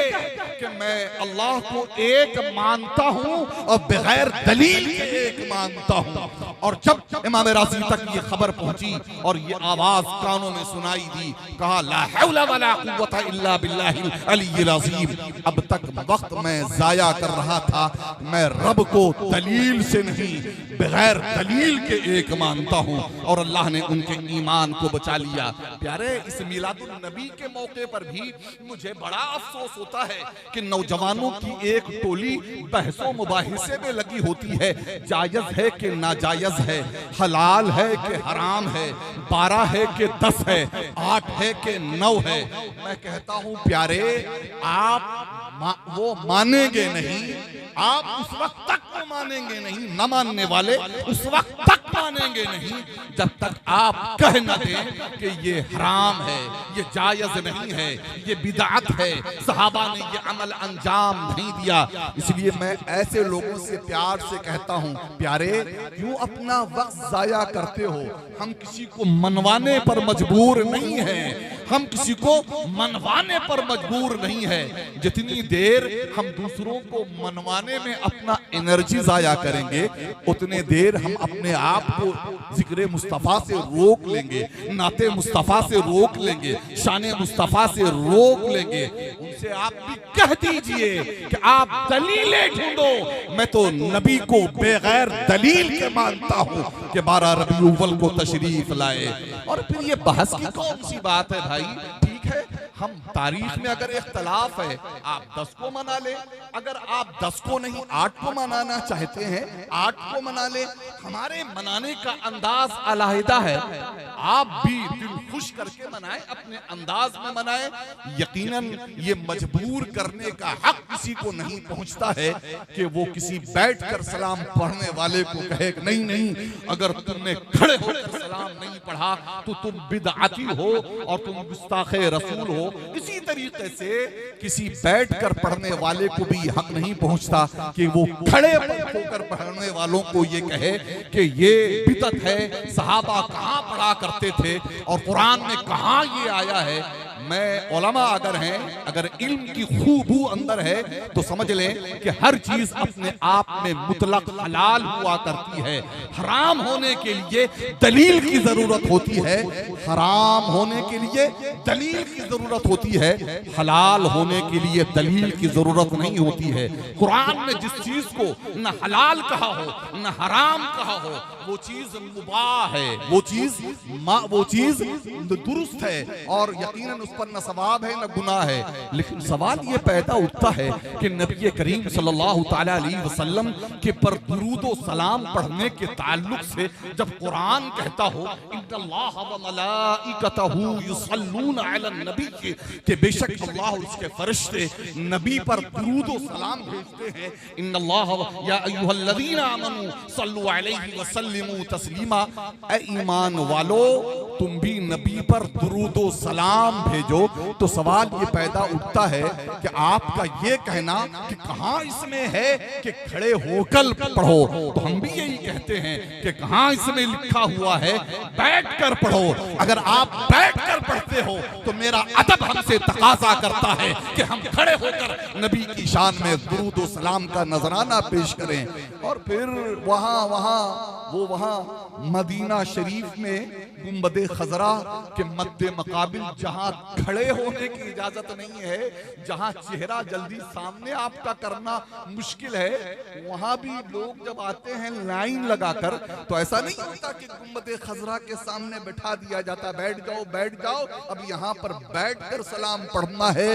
कि मैं अल्लाह को एक मानता हूं और बगैर दलील के एक मानता हूं। और जब इमाम राजी तक ये खबर पहुंची और ये आवाज कानों में सुनाई दी, कहा ला हौला वला कुव्वता इल्ला बिल्लाहिल अलीय्यिल अज़ीम। अब तक वक्त मैं जाया कर रहा था, मैं रब को दलील से नहीं बगैर दलील के एक मानता हूं, और अल्लाह ने उनके ईमान को बचा लिया। प्यारे, इस मिलादुन नबी के मौके पर भी मुझे बड़ा अफसोस होता है कि नौजवानों की एक टोली बहसों मुबाहिसे में लगी होती है। जायज है कि नाजायज है, हलाल है कि हराम है, 12 है कि 10 है, 8 है कि 9 है। मैं कहता हूं प्यारे, आप वो मानेंगे नहीं, आप उस वक्त तक वो मानेंगे नहीं, न मानने वाले उस वक्त तक मानेंगे नहीं जब तक आप कह न दें कि ये हराम है, ये जायज नहीं है, ये बिदअत है, सहाबा ने ये अमल अंजाम नहीं दिया। इसलिए मैं ऐसे लोगों से प्यार से कहता हूं, प्यारे क्यों अपना वक्त जाया करते हो? हम किसी को मनवाने पर मजबूर नहीं है, हम किसी को मनवाने पर मजबूर नहीं है। जितनी देर हम दूसरों को मनवाने में अपना एनर्जी जाया करेंगे, उतने देर हम अपने आप को जिक्र मुस्तफ़ा से रोक लेंगे, नाते मुस्तफ़ा से रोक लेंगे, शाने मुस्तफ़ा से रोक लेंगे। उनसे आप भी कह दीजिए कि आप दलीलें ढूंढो, मैं तो नबी को बगैर दलील के मानता हूं कि 12 रबीउल अव्वल को तशरीफ लाए। और फिर ये बहस की कौन सी बात है भाई? ठीक है, हम तारीख में अगर इख्तलाफ है, आप 10 को मना ले, अगर आप 10 को नहीं 8 को मनाना चाहते हैं, 8 को मना ले। हमारे मनाने का अंदाज अलहदा है, आप भी दिल खुश करके मनाएं, अपने अंदाज में मनाएं। यकीनन ये मजबूर करने का हक किसी को नहीं पहुंचता है कि वो किसी बैठकर सलाम पढ़ने वाले को कहे नहीं नहीं, अगर तुमने खड़े होकर सलाम सलाम नहीं पढ़ा तो तुम बिदअती हो और तुम गुस्ताखे रसूल हो। इसी तरीके से किसी बैठकर पढ़ने वाले को भी हक नहीं पहुंचता कि वो खड़े होकर पढ़ने वालों को ये कहे कि ये बिदअत है, सहाबा कहाँ पढ़ा करते थे और कुरान में कहाँ ये आया है। मैं उलमा अगर हैं, अगर इल्म की खूबू अंदर है तो समझ लें कि हर चीज अपने आप में मुतलक हलाल हुआ करती है। हराम होने के लिए दलील की जरूरत होती है, हराम होने के लिए दलील की जरूरत होती है, हलाल होने के लिए दलील की जरूरत नहीं होती है। कुरान में जिस चीज को न हलाल कहा हो न हराम कहा हो वो चीज मुबाह है, वो चीज दुरुस्त है और यकीनन उस पर न सवाब है न गुनाह है। लेकिन सवाल ये पैदा उठता है कि नबी करीम सल्लल्लाहु तआला अलैहि वसल्लम के पर दुरूद व सलाम पढ़ने के ताल्लुक से जब कुरान कहता हो इन्नल्लाह व मलाइकतहू युसल्लूना अलन नबी के बेशक अल्लाह और उसके फरिश्ते नबी पर दुरूद व सलाम भेजते हैं। इन्नल्लाह या अय्युहल्लज़ीना आमनू सल्लु अलैहि व सल्लिमू तस्लीमा, ऐ ईमान वालो तुम भी नबी पर दुरूद व सलाम भेजो। तो सवाल ये पैदा उठता है कि आपका ये कहना कि कहां इसमें है कि खड़े होकर पढ़ो, तो हम भी यही कहते हैं कि कहां इसमें लिखा हुआ है बैठकर पढ़ो। अगर आप बैठकर पढ़ते हो तो मेरा अदब हमसे तकाजा करता है कि हम खड़े होकर नबी की शान में दुरूद व सलाम का नजराना पेश करें। और फिर वहां मदीना शरीफ में गुंबदे खजरा के मद्दे मकाबिल जहां खड़े होने की इजाजत नहीं है, जहां चेहरा जल्दी सामने आपका करना मुश्किल है, वहां भी लोग जब आते हैं लाइन लगाकर तो ऐसा नहीं होता कि गुंबदे खजरा के सामने बैठा दिया जाता, बैठ जाओ अब यहाँ पर बैठकर सलाम पढ़ना है,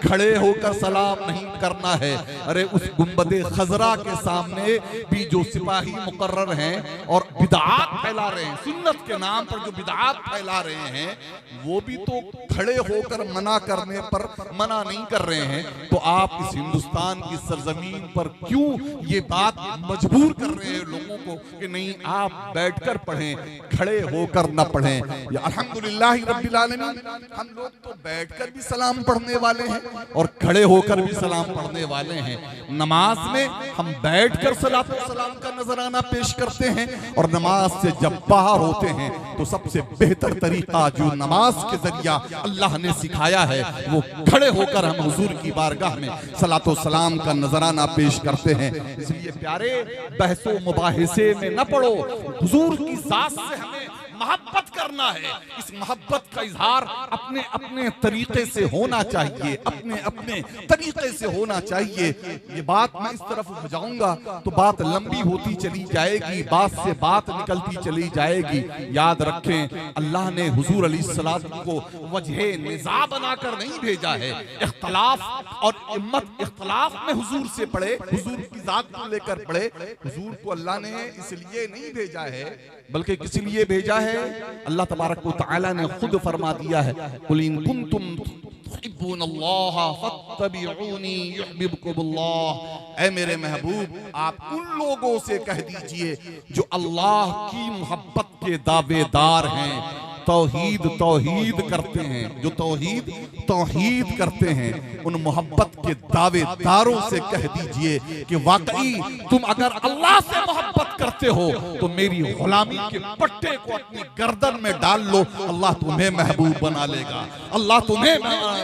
खड़े होकर सलाम नहीं करना है। अरे उस गुंबदे खजरा के सामने भी जो सिपाही मुकर्रर हैं और बिदआत फैला रहे हैं, सुन्नत के नाम पर जो बिदआत फैला रहे हैं, वो भी तो खड़े होकर मना करने पर मना नहीं कर रहे हैं। तो आप इस हिंदुस्तान की सरजमीन पर क्यों ये बात मजबूर कर रहे हैं लोगों को कि नहीं आप बैठकर पढ़ें, खड़े होकर न पढ़ें। या अल्हम्दुलिल्लाह रब्बिल आलमीन, हम लोग तो बैठकर भी सलाम पढ़ने वाले हैं और खड़े होकर भी सलाम पढ़ने वाले हैं। नमाज में हम बैठकर सलात व सलाम का नजराना पेश करते हैं और नमाज से जब बाहर होते हैं तो सबसे बेहतर तरीका जो नमाज के जरिया अल्लाह ने सिखाया है वो खड़े होकर हम हुजूर की बारगाह में सलात व सलाम का नजराना पेश करते हैं। इसलिए प्यारे बहसो मुबाहिसे में न पड़ो, हुजूर की जात से हमें मोहब्बत करना है। इस मोहब्बत का इजहार अपने अपने तरीके से होना चाहिए, अपने अपने तरीके से होना चाहिए। ये बात मैं इस तरफ बजाऊंगा तो बात लंबी होती चली जाएगी, बात से बात निकलती चली जाएगी। याद रखें अल्लाह ने हुजूर अलैहिस्सलाम को वजह निज़ा बनाकर नहीं भेजा है। इख्तलाफ और उम्मत इख्तलाफ में हुजूर से पढ़े, हुजूर की जात को लेकर पढ़े। हुजूर को अल्लाह ने इसलिए नहीं भेजा है बल्कि किस लिए भेजा है? अल्लाह तबारक व तआला ने खुद फरमा दिया है, कुल इन कुंतुम तुहिब्बूनल्लाह फत्तबिऊनी युहिब्बुकुमुल्लाह। ऐ मेरे महबूब आप उन लोगों से कह दीजिए जो अल्लाह की मोहब्बत के दावेदार हैं, तौहीद तौहीद करते हैं, जो तौहीद तौहीद करते हैं, उन मोहब्बत के दावेदारों से कह दीजिए कि वाकई तुम अगर अल्लाह से मोहब्बत करते हो तो मेरी गुलामी के पट्टे को अपनी गर्दन में डाल लो, अल्लाह तुम्हें महबूब बना लेगा, अल्लाह तुम्हें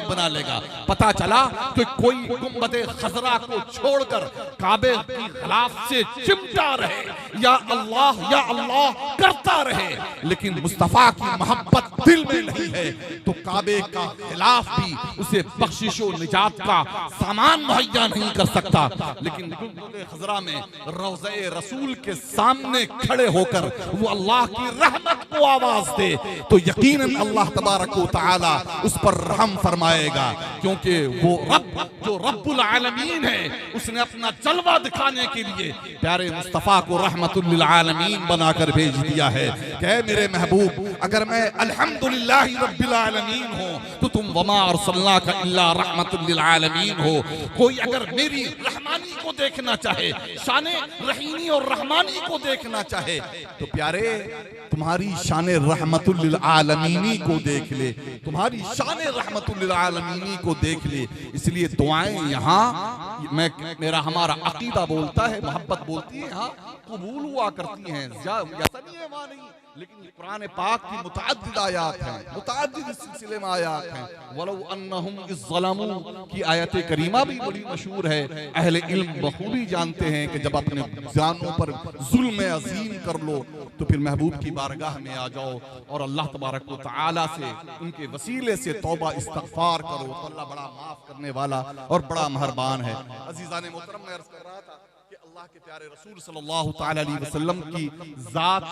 बना लेगा। पता चला कि कोई गुंबदे खजरा को छोड़कर काबे की खिलाफ से चिमटा रहे, या अल्लाह करता रहे, लेकिन मुस्तफा की मोहब्बत दिल में नहीं है तो काबे का खिलाफ भी उसे बख्शिशो निजात का सामान मुहैया नहीं कर सकता। लेकिन खजरा में रोज़े रसूल के सामने खड़े होकर वो अल्लाह की रहमत को आवाज दे तो यकीनन अल्लाह तबारक व तआला उस पर रहम फरमाएगा, क्योंकि वो रब जो रब्बुल आलमीन है उसने अपना जलवा दिखाने के लिए प्यारे मुस्तफा को रहमतुल लिल आलमीन बनाकर भेज दिया है। कहे मेरे महबूब अगर मैं अल्हम्दुलिल्लाह रब्बिल आलमीन हो तो तुम वमा अरसलनाका इल्ला रहमतुल लिल आलमीन हो। कोई अगर मेरी रहमानी को देखना चाहे, शान रहीमी और रहमानी को देखना चाहे, तो प्यारे तुम्हारी शान रहमतुल लिल आलमीनी को देख ले, तुम्हारी शान रहमतुल लिल आलमीनी को देख ले। इसलिए दुआएं यहाँ मेरा हमारा अकीदा बोलता है, मोहब्बत बोलती है, यहाँ कबूल हुआ करती हैं। ऐसा नहीं है वहाँ नहीं, लेकिन ये कुरान पाक की मुतअद्दिद आयात हैं, मुतअद्दिद सिलसिले में आयात हैं। वलौ अन्नहुम इज़ ज़लमू की आयत करीमा भी बड़ी मशहूर है। अहले इल्म बखूबी जानते हैं कि जब अपने जानों पर जुल्म अजीम कर लो तो फिर महबूब की बारगाह में आ जाओ और अल्लाह तबारक व तआला से उनके वसीले से तौबा इस्तगफार करो, तो अल्लाह बड़ा माफ करने वाला और बड़ा मेहरबान है। अजीज़ान मोहतरम, मैं अर्ज़ कर रहा था कि अल्लाह के प्यारे रसूल सल्लल्लाहु तआला अलैहि वसल्लम की जात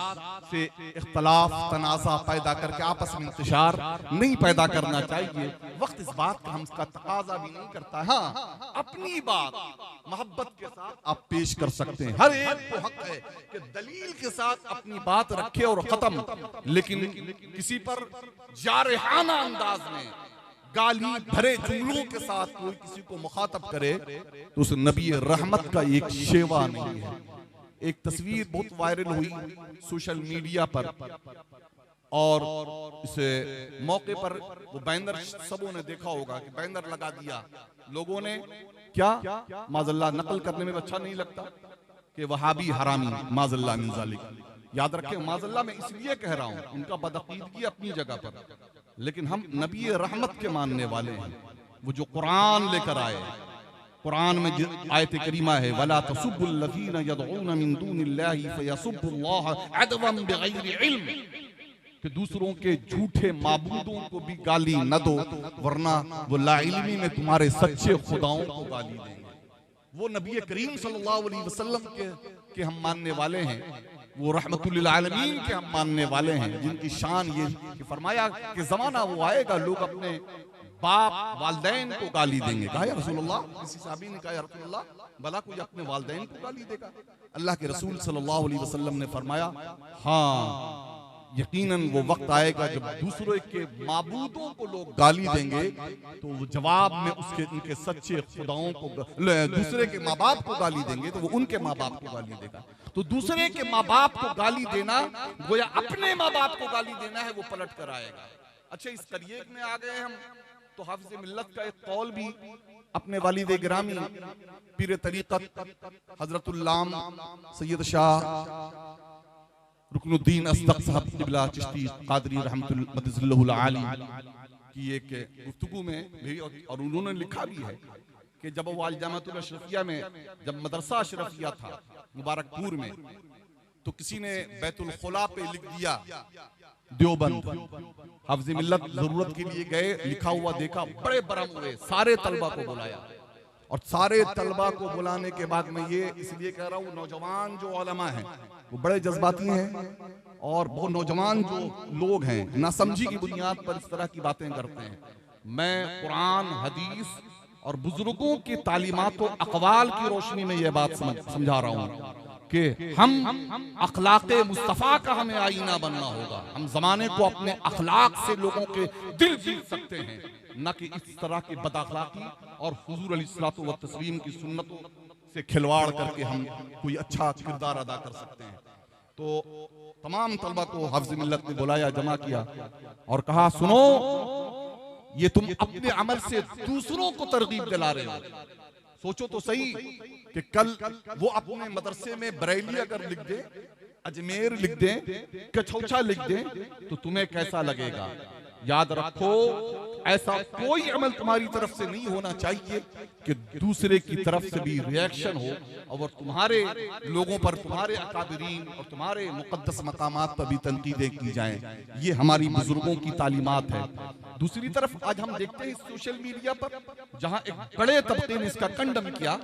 से इख्तलाफ तनाज़ा पैदा करके आपस में इंतशार नहीं पैदा करना चाहिए। वक्त इस बात का हम इसका तकाजा भी नहीं करता। हाँ, अपनी बात मोहब्बत के साथ आप पेश कर सकते हैं, हर एक को हक है कि दलील के साथ अपनी बात रखे और खत्म। लेकिन किसी पर जारहाना अंदाज में गाली भरे जुमलों के साथ कोई किसी को मुखातब करे तो उस नबी रहमत का एक शेवा नहीं है। एक तस्वीर बहुत वायरल हुई सोशल मीडिया पर और इस मौके पर वो बैनर सबों ने देखा होगा कि बैनर लगा दिया लोगों ने, क्या माज़ल्लाह नकल करने में अच्छा नहीं लगता कि वहाबी हरामी माज़ल्लाह मिन ज़ालिक। याद रखें, माज़ल्लाह मैं इसलिए कह रहा हूँ, उनका बदअकीदगी अपनी जगह पर, लेकिन हम नबी रहमत के मानने वाले हैं। वो जो कुरान लेकर आए, कुरान में आयत करीमा है, वला तसुब्बुल लज़ीना यदऊना मिन दूनिल्लाहि फयसुब्बुल्लाह अदवन बिगैरि इल्म, कि दूसरों के झूठे माबूदों को भी गाली न दो वरना वो लाइल्मी में तुम्हारे सच्चे खुदाओं को गाली देंगे। वो नबी करीम सल्लल्लाहु अलैहि वसल्लम के हम मानने वाले हैं, वो रहमतुल लिल आलमीन के हम मानने वाले हैं, जिनकी शान ये कि फरमाया कि जमाना वो आएगा लोग अपने बाप वालिदैन को गाली देंगे। कहा या रसूलुल्लाह, किसी साहबी ने कहा या रसूलुल्लाह, भला कोई अपने वालिदैन को गाली देगा? अल्लाह के रसूल सल्लल्लाहु अलैहि वसल्लम ने फरमाया, हाँ यकीनन वो वक्त आएगा जब दूसरे के माबूदों को लोग गाली देंगे तो वो जवाब में उसके उनके सच्चे खुदाओं को, दूसरे के माँ बाप को गाली देंगे तो वो उनके माँ बाप को गाली देगा। तो दूसरे के माँ बाप को गाली देना गोया अपने माँ बाप को गाली देना है, वो पलट कर आएगा। अच्छा, इस करिए में आ गए हम तो हाफिज़ मिल्लत का एक कौल भी अपने वालिद गिरामी पीर तरीक़त हजरतुल्लाम सैयद शाह रुकनुद्दीन अस्दक साहब क़िबला चिश्ती क़ादरी रहमतुल्लाह आली की एक गुफ्तगू में भी, और उन्होंने लिखा भी है कि जब वो जामिअतुल अशरफिया में जब मदरसा अशरफिया था मुबारकपुर में, तो किसी ने बैतुल खुला पे लिख दिया देवबंद। हाफ़िज़ मिल्लत जरूरत के लिए गए, लिखा हुआ देखा, बड़े बरम हुए, सारे तलबा को बुलाया और सारे तलबा को बुलाने के बाद मैं ये इसलिए कह रहा हूँ, नौजवान जो उलमा हैं वो बड़े जज्बाती हैं और बहुत नौजवान जो लोग हैं नासमझी की बुनियाद पर इस तरह की बातें करते हैं। मैं कुरान हदीस और बुजुर्गों की तालीमात और अक़वाल की रोशनी में यह बात समझा रहा हूँ कि हम अखलाक़े मुस्तफ़ा का हमें आईना बनना होगा। हम ज़माने को अपने अखलाक से लोगों के दिल जीत सकते हैं, न कि इस तरह की बदअखलाकी और हुजूर अलैहिस्सलातु व तस्लीम की सुन्नतों से खिलवाड़ करके हम कोई अच्छा किरदार अदा कर सकते हैं। तो तमाम तलबा को हाफ़िज़ मिल्लत ने बुलाया, जमा किया और कहा, सुनो, ये तुम अपने अमल से दूसरों को तरगीब दिला रहे हो। सोचो तो सही कि कल वो अपने मदरसे में बरेली अगर लिख दे, अजमेर लिख दे, कछौछा लिख दे तो तुम्हें कैसा लगेगा? याद रखो, ऐसा कोई अमल तुम्हारी तरफ से नहीं होना चाहिए कि दूसरे की तरफ से भी रिएक्शन हो और तुम्हारे लोगों पर, तुम्हारे अकाबिरीन और तुम्हारे मुक़द्दस मकामात पर भी तनकीदें की जाएं। ये हमारी बुजुर्गों की तालीमात है। दूसरी तरफ आज हम देखते हैं सोशल मीडिया पर, जहां एक बड़े तबके ने इसका कंडम किया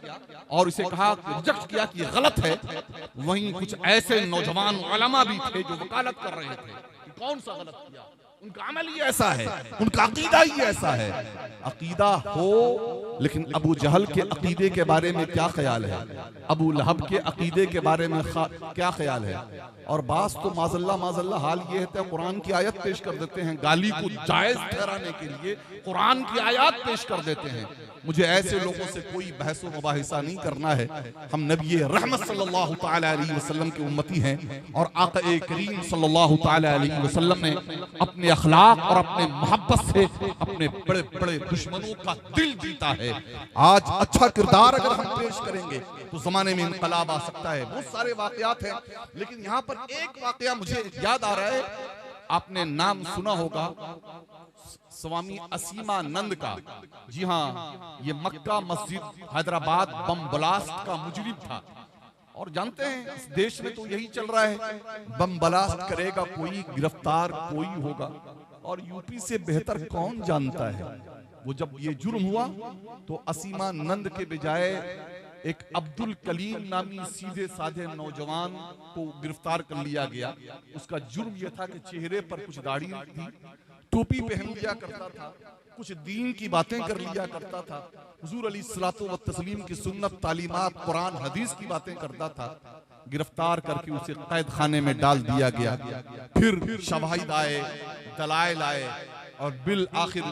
और इसे कहा, रिजेक्ट किया कि ये गलत है, वहीं कुछ ऐसे नौजवान उलमा भी थे जो वकालत कर रहे थे कि कौन सा गलत किया, उनका अमल ही ऐसा है, उनका अकीदा ही ऐसा है। अकीदा हो लेकिन अबू जहल के अकीदे के बारे में क्या ख्याल है, अबू लहब के अकीदे के बारे में क्या ख्याल है। और बास तो माज़ल्ला हाल ये है कुरान की आयत पेश कर देते हैं, गाली को जायज ठहराने के लिए कुरान की आयत पेश कर देते हैं। मुझे ऐसे लोगों से कोई बहस व मुबाहिसा नहीं करना है। हम नबी रहमत सल्लल्लाहु तआला अलैहि वसल्लम के उम्मती हैं और आका करीम सल्लल्लाहु तआला अलैहि वसल्लम ने अपने अखलाक और अपने मोहब्बत से अपने बड़े बड़े दुश्मनों का दिल जीता है। आज अच्छा किरदार अगर हम पेश करेंगे तो जमाने में इनकलाब आ सकता है। बहुत सारे वाकयात हैं, लेकिन यहाँ पर एक वाकया मुझे याद आ रहा है। आपने नाम सुना होगा स्वामी असीमानंद का। जी हाँ, ये मक्का मस्जिद हैदराबाद बम ब्लास्ट का मुजरिम था। और जानते हैं इस देश में तो यही चल रहा है, बम ब्लास्ट करेगा कोई, गिरफ्तार कोई होगा। और यूपी से बेहतर कौन जानता है। वो जब ये जुर्म हुआ तो असीमानंद के बजाय एक अब्दुल कलीम नामी सीधे साधे नौजवान को गिरफ्तार कर लिया गया। उसका जुर्म यह था कि चेहरे पर कुछ दाढ़ी थी, टोपी पहन लिया करता था, कुछ दीन की बातें कर लिया करता था, हुजूर अलैहिस्सलातु व तस्लीम की सुन्नत तालीमात कुरान हदीस की बातें करता था। गिरफ्तार करके उसे कैद खाने में डाल दिया गया। फिर शवाहिद आए, दलाइल आए और बिल आखिर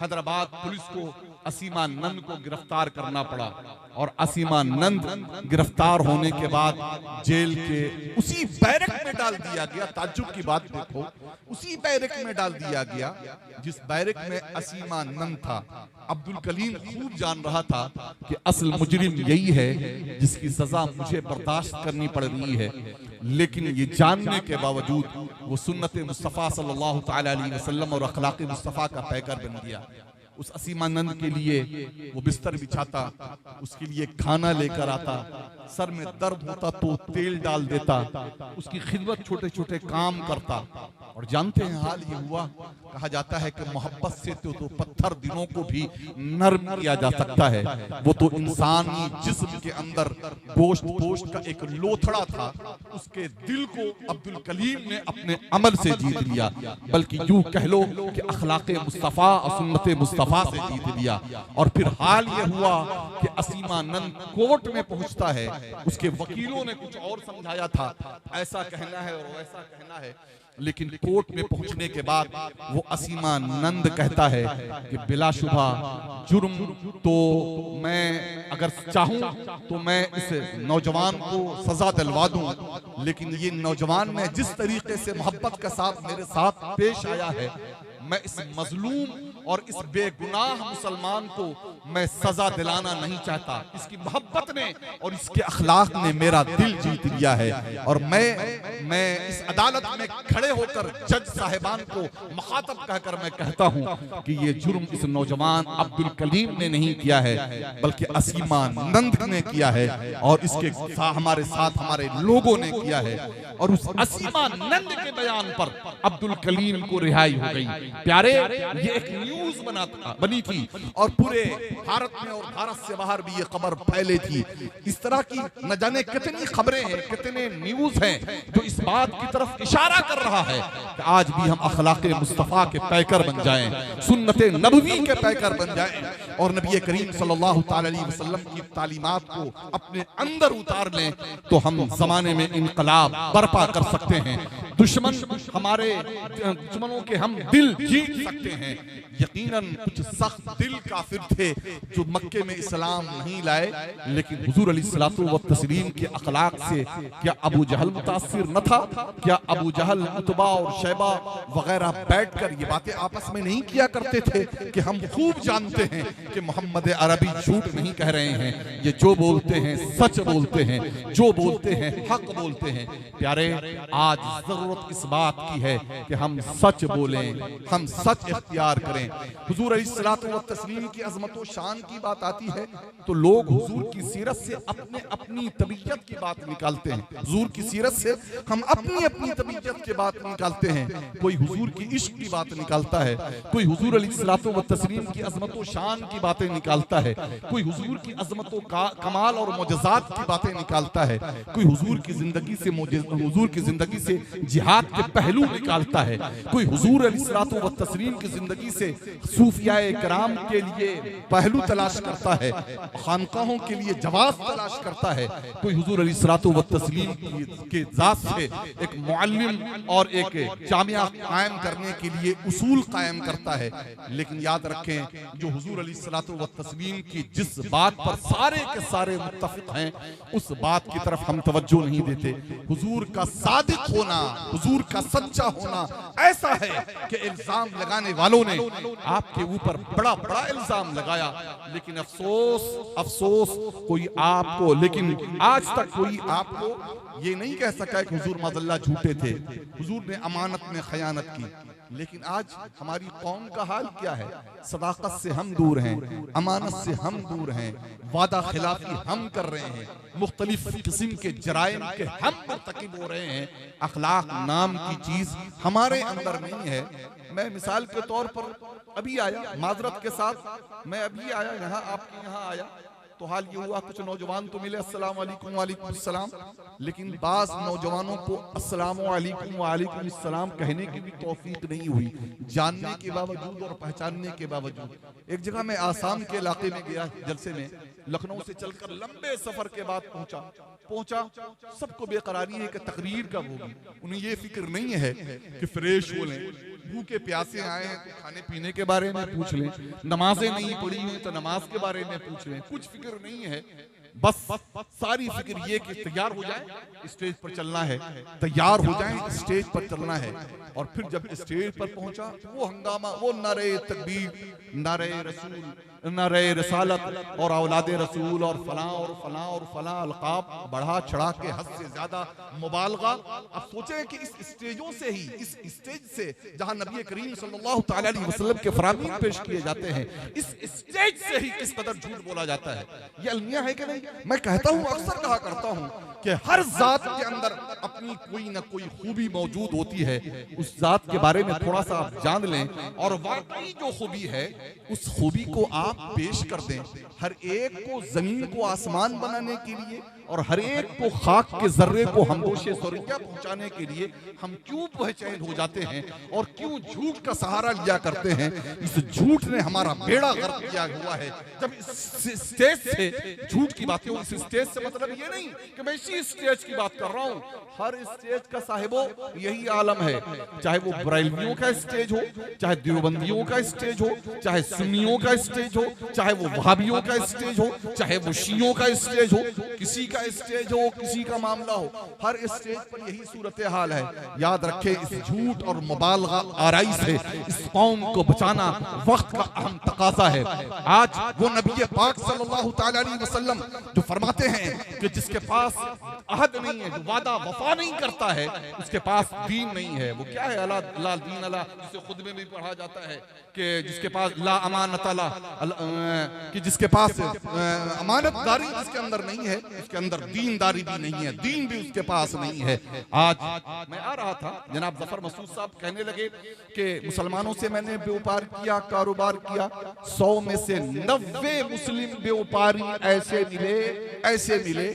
हैदराबाद पुलिस को असीमानंद को गिरफ्तार करना पड़ा। और असीमानंद गिरफ्तार होने के बाद जेल के उसी बैरक में डाल दिया गया। ताज्जुब की बात देखो, उसी बैरक में डाल दिया गया जिस बैरक में असीमानंद था। अब्दुल कलीम खूब जान रहा था कि असल मुजरिम यही है जिसकी सजा मुझे बर्दाश्त करनी पड़ रही है, लेकिन ये जानने के बावजूद वो सुन्नत मुस्तफ़ा सल्लल्लाहु तआला अलैहि वसल्लम और अखलाक मुस्तफ़ा का पैकर बन गया। उस असीमानंद के लिए वो बिस्तर बिछाता, उसके लिए खाना लेकर आता, सर में दर्द होता तो तेल डाल देता, उसकी खिदमत छोटे छोटे काम करता। और जानते हैं हाल ये हुआ, कहा जाता है कि मोहब्बत से तो पत्थर दिलों को भी नर्म किया जा सकता है। वो तो इंसानी जिस्म के अंदर गोश्त का एक लोथड़ा था, उसके दिल को अब्दुल कलीम ने अपने अमल से जीत लिया, बल्कि यूं कह लो कि अखलाक मुस्तफ़ा और सुन्नत मुस्तफ़ा से जीत लिया। और फिर हाल ये हुआ कि असीमानंद कोर्ट में पहुंचता है। उसके वकीलों ने कुछ और समझाया था, ऐसा कहना है और वैसा कहना है, लेकिन कोर्ट में पहुंचने के बाद वो असीमानंद कहता है कि बिलाशुबा जुर्म तो मैं अगर चाहूं तो मैं इस नौजवान को सजा दिलवा दूं, लेकिन ये नौजवान ने जिस तरीके से मोहब्बत के साथ मेरे साथ पेश आया है, मैं इस मजलूम और इस बेगुनाह मुसलमान को मैं सजा दिलाना नहीं चाहता। इसकी मोहब्बत ने और इसके अखलाक ने मेरा दिल जीत लिया है। और मैं इस अदालत में खड़े होकर जज साहिबान को मुखातब कहकर मैं कहता हूं कि ये जुर्म इस नौजवान अब्दुल कलीम ने नहीं किया है, बल्कि असीमानंद ने किया है और इसके हमारे साथ हमारे लोगों ने किया है। और उस असीमानंद के बयान पर अब्दुल कलीम को रिहाई हो गई। प्यारे, ये एक न्यूज बनी थी और पूरे भारत में और भारत से बाहर भी ये खबर फैले थी। इस तरह की न जाने कितनी खबरें हैं, कितने न्यूज हैं जो इस बात की तरफ इशारा कर रहा है कि आज भी हम अखलाक मुस्तफ़ा के पैकर बन जाएं, सुन्नत नबवी के पैकर बन जाएं और नबी करीम सल्लल्लाहु तआला अलैहि वसल्लम की तालीमात को अपने अंदर उतार लें, तो हम जमाने में इनकलाब बर्पा कर सकते हैं। हमारे दुश्मनों के हम दिल जीत सकते हैं। यकीनन कुछ सख्त दिल काफिर थे जो मक्के में इस्लाम नहीं लाए, लेकिन हुजूर अलैहिस्सलातु व तस्लीम के अखलाक से क्या अबू जहल मुतासिर न था? क्या अबू जहल, उतबा और शैबा वगैरह बैठकर ये बातें आपस में नहीं किया करते थे कि हम खूब जानते हैं कि मोहम्मद अरबी झूठ नहीं कह रहे हैं, ये जो बोलते हैं सच बोलते हैं, जो बोलते हैं हक बोलते हैं। प्यारे, आज जरूरत इस बात की है कि हम सच बोलें, हम सच इख्तियार करें। हुजूर अलैहिस्सलातु व तस्लीम की अज़मत व शान की बात आती है तो लोग हुजूर की सीरत से अपनी तबीयत की बात निकालते हैं। हुजूर की सीरत से हम अपनी तबीयत की बात निकालते हैं। कोई हुजूर की इश्क की बात निकालता है, कोई हुजूर अलैहिस्सलातु व तस्लीम की अज़मत व शान की की बातें निकालता है, कोई हुजूर की अजमतों का कमाल और मोजज़ात की बातें निकालता है, कोई हुजूर की जिंदगी से जिहाद के पहलू निकालता है, कोई हुजूर अलैहिस्सलातु व तस्लीम की जिंदगी से सूफियाए किराम के लिए पहलू तलाश करता है, खानकाहों के लिए जवाब तलाश करता है, कोई हुजूर अलैहिस्सलातु व तस्लीम के जात से एक मुअल्लिम और एक जामिया कायम करने के लिए उसूल कायम करता है। लेकिन याद रखें, जो हुजूर अलैहिस्सलातु व तस्लीम की जिस बात पर सारे के सारे मुत्तफिक हैं, उस बात की तरफ हम तवज्जो नहीं देते। हुजूर का सादिक होना, हुजूर का सच्चा होना ऐसा है कि इल्जाम लगाने वालों ने आपके ऊपर बड़ा बड़ा इल्जाम लगाया, लेकिन अफसोस कोई आपको, लेकिन आज तक कोई आपको ये नहीं कह सका कि हुजूर माज़अल्लाह झूठे थे, हुजूर ने अमानत में खयानत की। लेकिन आज हमारी कौम का हाल क्या है? सदाकत से हम दूर हैं, अमानत से हम दूर हैं, वादा खिलाफी हम कर रहे हैं, मुख्तलिफ किस्म के जराइम के हम मुर्तकिब हो रहे हैं। अखलाक नाम की चीज हमारे अंदर नहीं है। मैं मिसाल के तौर पर अभी आया, माजरत के साथ मैं अभी आया यहाँ, आपके यहाँ आया तो हाल ये हुआ, कुछ नौजवान तो मिले अस्सलाम वालेकुम वालेकुम अस्सलाम, लेकिन बाज नौजवानों को अस्सलाम वालेकुम वालेकुम अस्सलाम कहने की भी तौफीक नहीं हुई, जानने के बावजूद और पहचानने के बावजूद। एक जगह मैं आसाम के इलाके में गया जलसे में, लखनऊ से चलकर लंबे सफर के बाद पहुंचा, सबको बेकरारी है कि तकरीर कब होगी। उन्हें ये फिक्र नहीं है कि फ्रेश हो लें, भूखे प्यासे आए हैं तो खाने पीने के बारे में पूछ लें, नमाजें नहीं पढ़ी हुई तो नमाज के बारे में पूछ लें, कुछ फिक्र नहीं है। बस सारी फिक्र ये कि तैयार हो जाए, स्टेज पर चलना है, तैयार हो जाए, स्टेज पर चलना है। और फिर जब स्टेज पर पहुंचा वो हंगामा, वो नारे तकबीर, नारे रसूल, नारे रिसालत और औलादे रसूल और फलां अलकाब बढ़ा चढ़ा के हद से ज्यादा मुबालगा। अब सोचें कि इस स्टेजों से ही, इस स्टेज से जहां नबी करीम सल्लल्लाहु तआला अलैहि वसल्लम के फरामीन पेश किए जाते हैं, इस स्टेज से ही किस कदर झूठ बोला जाता है। ये अलमिया है कि नहीं? मैं कहता हूँ, अक्सर कहा करता हूँ कि हर जात के अंदर अपनी कोई ना कोई खूबी मौजूद होती है। उस जात के बारे में थोड़ा सा आप जान लें और वाकई जो खूबी है उस खूबी को आप पेश कर दें। हर एक को जमीन को आसमान बनाने के लिए और हर एक को खाक के जर्रे को हमदोशे सुरैया पहुंचाने के लिए हम क्यों बेचैन हो जाते हैं और क्यों झूठ का सहारा लिया करते हैं? इस झूठ ने हमारा बेड़ा गर्क किया हुआ है। जब इस स्टेज से झूठ की बातें हो, इस स्टेज से मतलब ये नहीं कि मैं इसी स्टेज की बात कर रहा हूँ, हर स्टेज का साहिबो यही आलम है। चाहे वो बरेलवियों का स्टेज हो, चाहे देवबंदियों का स्टेज हो, चाहे सुन्नियों का स्टेज हो, चाहे वो वहाबियों का स्टेज हो, चाहे वो शियों का स्टेज हो, किसी का स्टेज हो, किसी का मामला हो, हर स्टेज पर यही सूरत हाल है। याद रखें, इस झूठ और मुबालगा आराई से इस कौम को बचाना वक्त का अहम तकाजा है। आज वो नबी पाक सल्लल्लाहु तआला अलैहि वसल्लम जो फरमाते हैं कि जिसके पास अहद नहीं है, जो वादा वफा नहीं करता है, उसके पास दीन नहीं है। वो क्या है? अला ला दीन अला, जिसे खुतबे में भी पढ़ा जाता है कि जिसके पास ला अमानत अला, कि जिसके पास अमानतदारी जिसके अंदर नहीं है, उसके अंदर दीनदारी भी नहीं है, दीन भी उसके पास नहीं है। आज मैं आ रहा था, जनाब जफर मसूद साहब कहने लगे कि मुसलमानों से मैंने व्यापार किया, कारोबार किया, 100 में से 90 मुस्लिम व्यापारी ऐसे मिले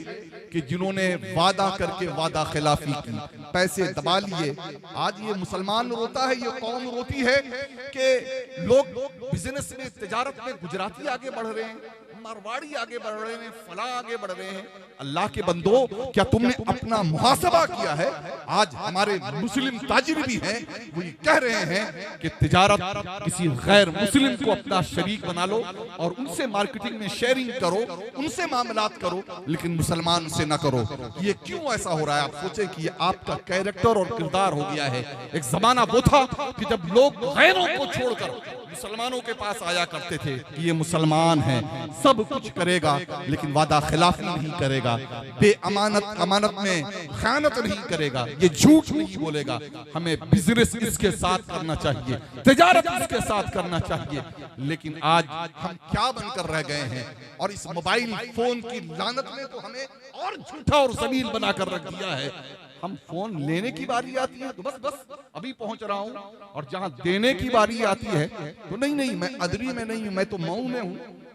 कि जिन्होंने वादा करके वादा खिलाफी की, पैसे दबा लिए। आज ये मुसलमान रोता है, ये कौम रोती है कि लोग बिजनेस में, तिजारत में गुजराती आगे बढ़ रहे हैं, मारवाड़ी आगे बढ़ रहे हैं, फला आगे बढ़ रहे हैं। अल्लाह के बंदो, क्या तुमने अपना मुहासबा किया है? आज हमारे मुस्लिम ताजिर भी हैं, वो ये कह रहे हैं कि तिजारत किसी गैर मुस्लिम को अपना शरीक बना लो और उनसे मार्केटिंग में शेयरिंग करो, उनसे मामलात करो, लेकिन मुसलमान से ना करो। ये क्यों ऐसा हो रहा है? आप सोचें कि ये आपका कैरेक्टर और किरदार हो गया है। एक जमाना वो था कि जब लोग गैरों को छोड़कर मुसलमानों के पास आया करते थे कि ये मुसलमान है, सब कुछ करेगा लेकिन वादा खिलाफी नहीं करेगा, अमानत में खयानत नहीं करेगा, ये झूठ नहीं बोलेगा। हमें बिजनेस इसके साथ करना चाहिए, तिजारत इसके साथ करना चाहिए। लेकिन आज हम क्या बनकर रह गए हैं? और इस मोबाइल फोन की लानत ने तो हमें और झूठा और जलील बनाकर रख दिया है। हम फोन लेने की बारी आती है तो बस बस अभी पहुंच रहा हूं, और जहां देने की बारी आती है तो नहीं नहीं मैं अदरी में नहीं हूं, मैं तो मऊ में हूं,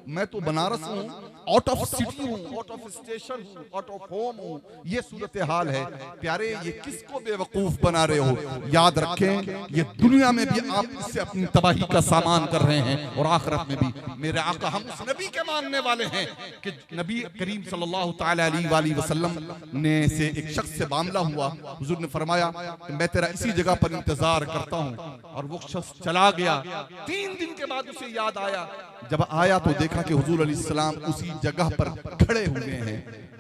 मैं तो बनारस हूं, आउट ऑफ सिटी हूं, आउट ऑफ स्टेशन हूं, आउट ऑफ होम हूं। ये सूरत हाल है। प्यारे, ये किसको बेवकूफ बना रहे हो? याद रखें, ये दुनिया में भी आप इससे अपनी तबाही का सामान कर रहे हैं और आखिरत में भी। मेरे आका, हम उस नबी के मानने वाले हैं कि नबी करीम सल्लल्लाहु तआला अलैहि वसल्लम ने से एक शख्स से मामला हुआ। हुजूर ने फरमाया कि मैं तेरा इसी जगह पर इंतजार करता हूं, और वो शख्स चला गया। 3 दिन के बाद उसे याद आया। जब आया तो देखा कि हुजूर अलैहिस्सलाम उसी जगह पर खड़े हुए हैं,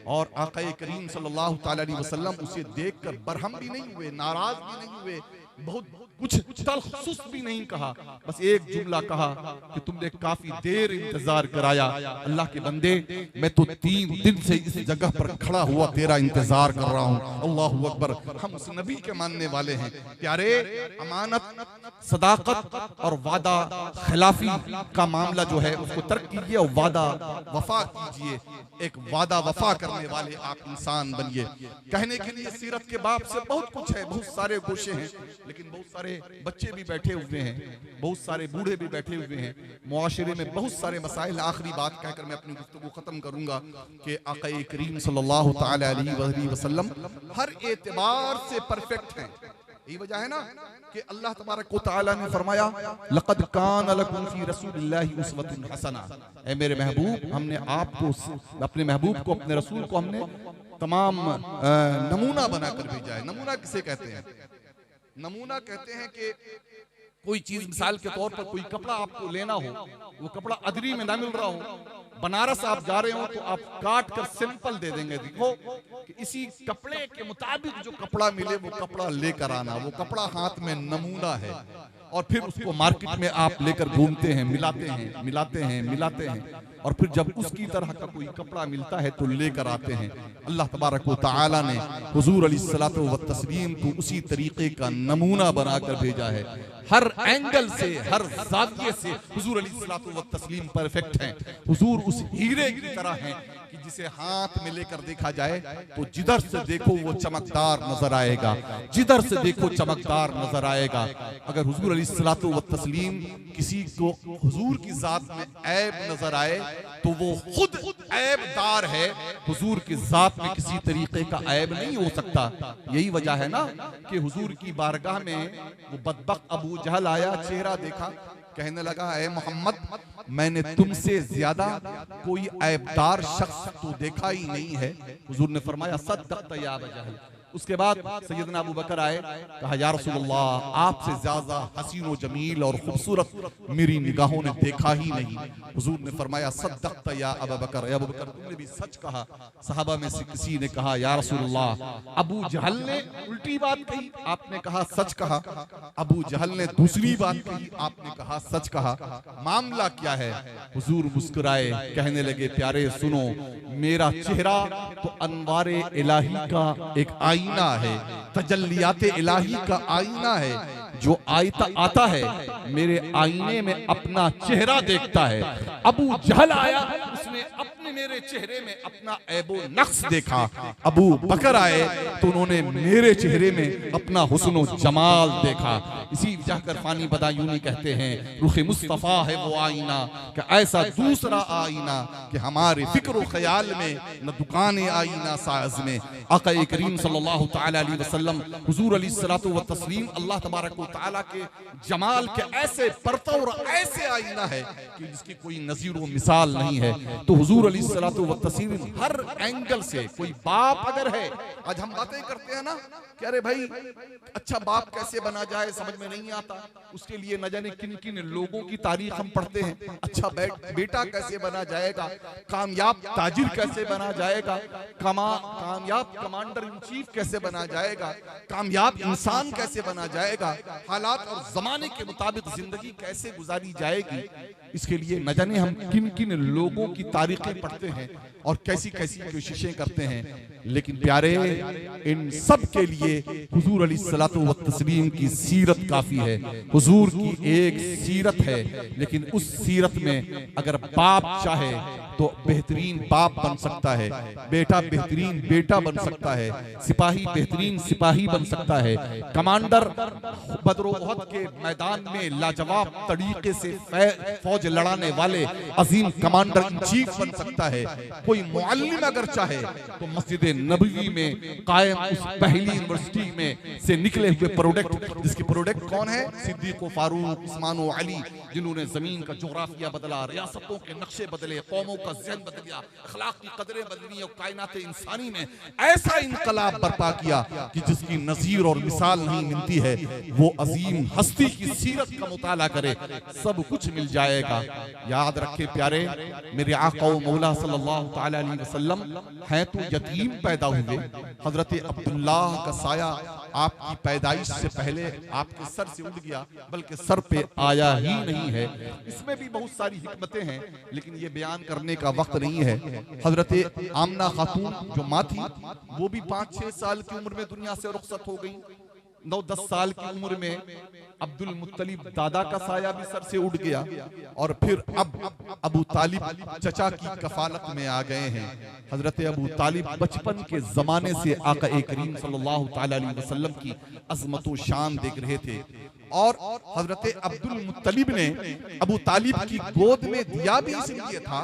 और आका करीम सल्लल्लाहु तआला अलैहि वसल्लम उसे देखकर बरहम भी नहीं हुए, नाराज भी नहीं हुए, बहुत कुछ तलखुस भी नहीं कहा, बस एक जुमला कहा कि तुमने काफी देर इंतजार कराया। अल्लाह के बंदे, मैं तो 3 दिन से इस जगह पर खड़ा हुआ तेरा इंतजार कर रहा हूँ। अल्लाहु अकबर। हम उस नबी के मानने वाले हैं। प्यारे, अमानत, सदाकत और वादा खिलाफी का मामला जो है उसको तर्क कीजिए और वादा वफा कीजिए। एक वादा वफा करने वाले आप इंसान बनिए। कहने के लिए सीरत के बाप से बहुत कुछ है, बहुत सारे गोशे हैं, लेकिन बहुत सारे बच्चे भी बैठे हुए हैं, बहुत सारे बूढ़े भी बैठे हुए हैं। मुआशरे में बहुत सारे मसाइल। आखिरी बात कहकर मैं अपनी गुफ्तगू खत्म करूंगा कि आका करीम सल्लल्लाहु तआला अलैहि वसल्लम हर एतबार से परफेक्ट हैं। यही वजह है ना कि अल्लाह तबारक व तआला ने फरमाया, लक़द कान लकुम फी रसूलिल्लाहि उस्वतुन हसना। ऐ मेरे महबूब, हमने आपको, अपने महबूब को, अपने रसूल को हमने तमाम नमूना बनाकर भेजा है। नमूना किसे कहते हैं? नमूना कहते हैं कि कोई चीज, मिसाल के तौर पर कोई कपड़ा आपको लेना हो, वो कपड़ा अदरी में ना मिल रहा हो, बनारस आप जा रहे हो तो आप काट कर सिंपल दे देंगे, देखो कि इसी कपड़े के मुताबिक जो कपड़ा मिले वो कपड़ा लेकर आना। वो कपड़ा हाथ में नमूना है, और फिर उसको मार्केट में आप लेकर घूमते हैं, मिलाते हैं, मिलाते हैं, मिलाते हैं, और फिर जब उसकी तरह का कोई कपड़ा मिलता है तो लेकर आते हैं। अल्लाह तबारक व तआला ने हुजूर अलैहिस्सलातु व तस्लीम को उसी तरीके का नमूना बनाकर भेजा है। हर एंगल से, हर जाविये से हुजूर अलैहिस्सलातु व तस्लीम परफेक्ट हैं। हुजूर उस हीरे की तरह हैं कि जिसे हाथ में लेकर देखा जाए तो जिधर से देखो वो चमकदार नजर आएगा, जिधर से देखो चमकदार नजर आएगा। अगर हुजूर अलैहिस्सलातु व तस्लीम किसी को हुजूर की जात में ऐब नजर आए तो वो खुद ऐबदार है। हुजूर की जात में किसी तरीके का ऐब नहीं हो सकता। यही वजह है ना कि हुजूर की बारगाह में वो बदबख्त अबू जहल आया, चेहरा देखा, कहने लगा, ऐ मोहम्मद, मैंने तुमसे ज्यादा कोई ऐबदार शख्स तो देखा ही नहीं है। हुजूर ने फरमाया, सद्दक़्त या अबा जहल। उसके बाद सैयदना अबू बकर आए, कहा, या रसूलल्लाह, आपसे ज्यादा हसीन व जमील और खूबसूरत मेरी निगाहों ने देखा ही नहीं। हुजूर ने फरमाया, सद्दक़्त या अबा बकर, अबू बकर तुमने भी सच कहा। सहाबा में से किसी ने कहा, या रसूलल्लाह, अबू जहल ने उल्टी बात कही, आपने कहा सच कहा। अबू जहल ने दूसरी बात कही, आपने कहा सच कहा। मामला क्या है? हुजूर मुस्कुराए, कहने लगे, प्यारे सुनो, मेरा चेहरा तो अनवारे इलाही का एक आईना है, तजल्लियाते इलाही का आईना है। जो आता है मेरे आईने में अपना चेहरा देखता है। अबू जहल आया, उसने अपने मेरे चेहरे में अपना ऐबो नक्स देखा। अबू बकर आए तो उन्होंने मेरे चेहरे में अपना हुस्न व जमाल देखा। इसी वजह कर फानी बदायूनी कहते हैं, रुख मुस्तफा है वो आईना कि ऐसा दूसरा आईना कि हमारे फिक्र ख्याल में न दुकाने आईना साज में। आका करीम सल्लल्लाहु तआला अलैहि वसल्लम हुजूर अलैहिस्सलातु व तस्लीम अल्लाह तबारक व तआला के जमाल के ऐसे परतव और ऐसे आईना है कि जिसकी कोई नज़ीर व मिसाल नहीं है। तो हुजूर अलैहिस्सलातु व तस्लीम हर एंगल से, कोई बाप अगर है, आज हम बातें करते हैं ना कि अरे भाई अच्छा बाप कैसे बना जाए समझ में नहीं आता, उसके लिए न जाने किन किन लोगों की तारीख हम पढ़ते हैं। अच्छा बेटा कैसे बना जाएगा, कामयाब ताजिर कैसे बना जाएगा, कामयाब कमांडर इन चीफ कैसे बना जाएगा, कामयाब इंसान कैसे बना जाएगा, हालात और जमाने के मुताबिक जिंदगी कैसे गुजारी जाएगी, इसके लिए न जाने हम किन किन लोगों की तारीखें पढ़ते हैं और कैसी कैसी कोशिशें करते हैं। लेकिन प्यारे, इन सब के लिए हुजूर अलैहिस्सलातु व तस्लीम की सीरत काफी है। हुजूर की एक सीरत है, लेकिन उस सीरत में अगर बाप चाहे तो बेहतरीन बाप बन सकता है, बेटा बेहतरीन बेटा बन सकता है, सिपाही बेहतरीन सिपाही बन सकता है, कमांडर बदर उहद के मैदान में लाजवाब तरीके से फौज लड़ाने वाले अजीम कमांडर इन चीफ बन सकता है। कोई मुअल्लिम अगर चाहे तो मस्जिद नबवी में कायम उस पहली यूनिवर्सिटी में से निकले हुए प्रोडक्ट, जिसके प्रोडक्ट कौन है? सिद्दीक फारूक, उस्मान व अली, जिन्होंने जमीन का जोग्राफिया बदला, रियासतों के नक्शे बदले, कौमों का ज़हन बदल गया, अखलाक की कदरें बदली और कायनात इंसानी में ऐसा इनकलाब बर्पा किया कि जिसकी नजीर और मिसाल नहीं मिलती है। वो अजीम हस्ती की सीरत का मुताला करे, सब कुछ मिल जाएगा। याद रखे प्यारे, मेरे आका व मौला सल्लल्लाहु तआला अलैहि वसल्लम हैं तो यतीम पैदा हुए। हजरत अब्दुल्लाह का साया आपकी पैदाइश से पहले आपके सर से उड़ गया, बल्कि सर पे आया ही नहीं है। इसमें भी बहुत सारी हिकमतें हैं, लेकिन ये बयान करने का वक्त नहीं है। हजरत आमना खातून जो माँ थी, वो भी 5-6 साल की उम्र में दुनिया से रुखसत हो गई। 9-10 साल की उम्र में अब्दुल मुत्तलिब दादा का साया भी सर से उड़ गया, और फिर अब अबू तालिब चचा की कफालत में आ गए हैं। हजरत अबू तालिब बचपन के जमाने से आका करीम सल्लल्लाहु तआला अलैहि वसल्लम की अज़मत व शान देख रहे थे, और हजरत अब्दुल मुत्तलिब ने अबू तालिब की गोद में दिया भी इसलिए था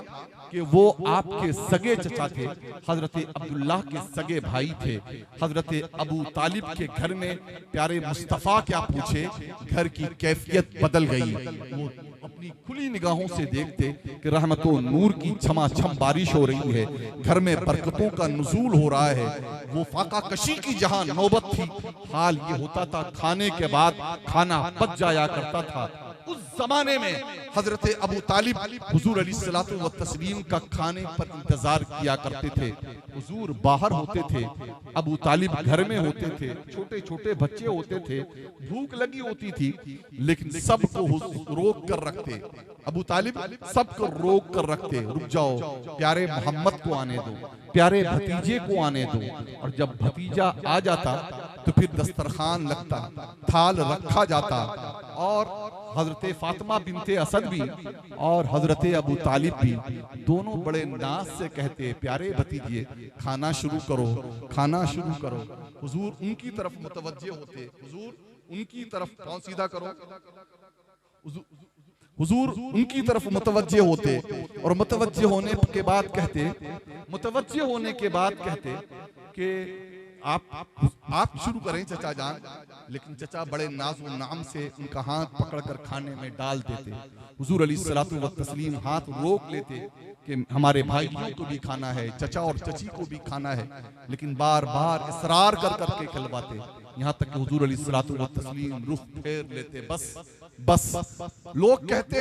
कि वो आपके सगे चचा थे, हजरत अब्दुल्लाह के सगे भाई थे। हजरत अबू तालिब के घर में प्यारे मुस्तफ़ा क्या पूछे, घर की कैफियत बदल गई। वो अपनी खुली निगाहों से देखते कि रहमत व नूर की छमाछम बारिश हो रही है, घर में बरकतों का नुज़ूल हो रहा है। वो फाका कशी की जहां नौबत थी, हाल ये होता था खाने के बाद खाना पच जाया करता था। उस जमाने में हजरत अबू तालिब हुजूर अलैहिस्सलातु व तस्लीम का खाने पर इंतजार किया करते थे। हुजूर बाहर होते थे, अबू तालिब घर में होते थे, छोटे छोटे बच्चे होते थे, भूख लगी होती थी, लेकिन सबको रोक कर रखते। अबू तालिब सबको रोक कर रखते, रुक जाओ, प्यारे मोहम्मद को आने दो, प्यारे भतीजे को आने दो। और जब भतीजा आ जाता तो फिर दस्तरखान लगता, थाल रखा जाता, और हजरत फातिमा बिनते असद भी और हजरत अबू तालिब भी दोनों बड़े नाज से कहते, प्यारे भतीजे खाना शुरू करो, खाना शुरू करो। हुजूर उनकी तरफ मुतवज्जे होते, हुजूर उनकी तरफ पांव सीधा करो, हुजूर उनकी तरफ मुतवज्जे होते, और मुतवज्जे होने के बाद कहते, मुतवज्जे होने के बाद कहते कि आप शुरू करें चचा जान। लेकिन चचा बड़े नाज़ो नाम से उनका हाथ पकड़कर खाने में डाल देते। हुजूर अलैहिस्सलातु व तस्लीम हाथ रोक लेते कि हमारे भाइयों को भी खाना है, चचा और चची को भी खाना है, लेकिन बार बार इसरार कर करके खिलवाते, यहाँ तक कि हुजूर अलैहिस्सलातु व तस्लीम रुख फेर लेते। बस बस लोग कहते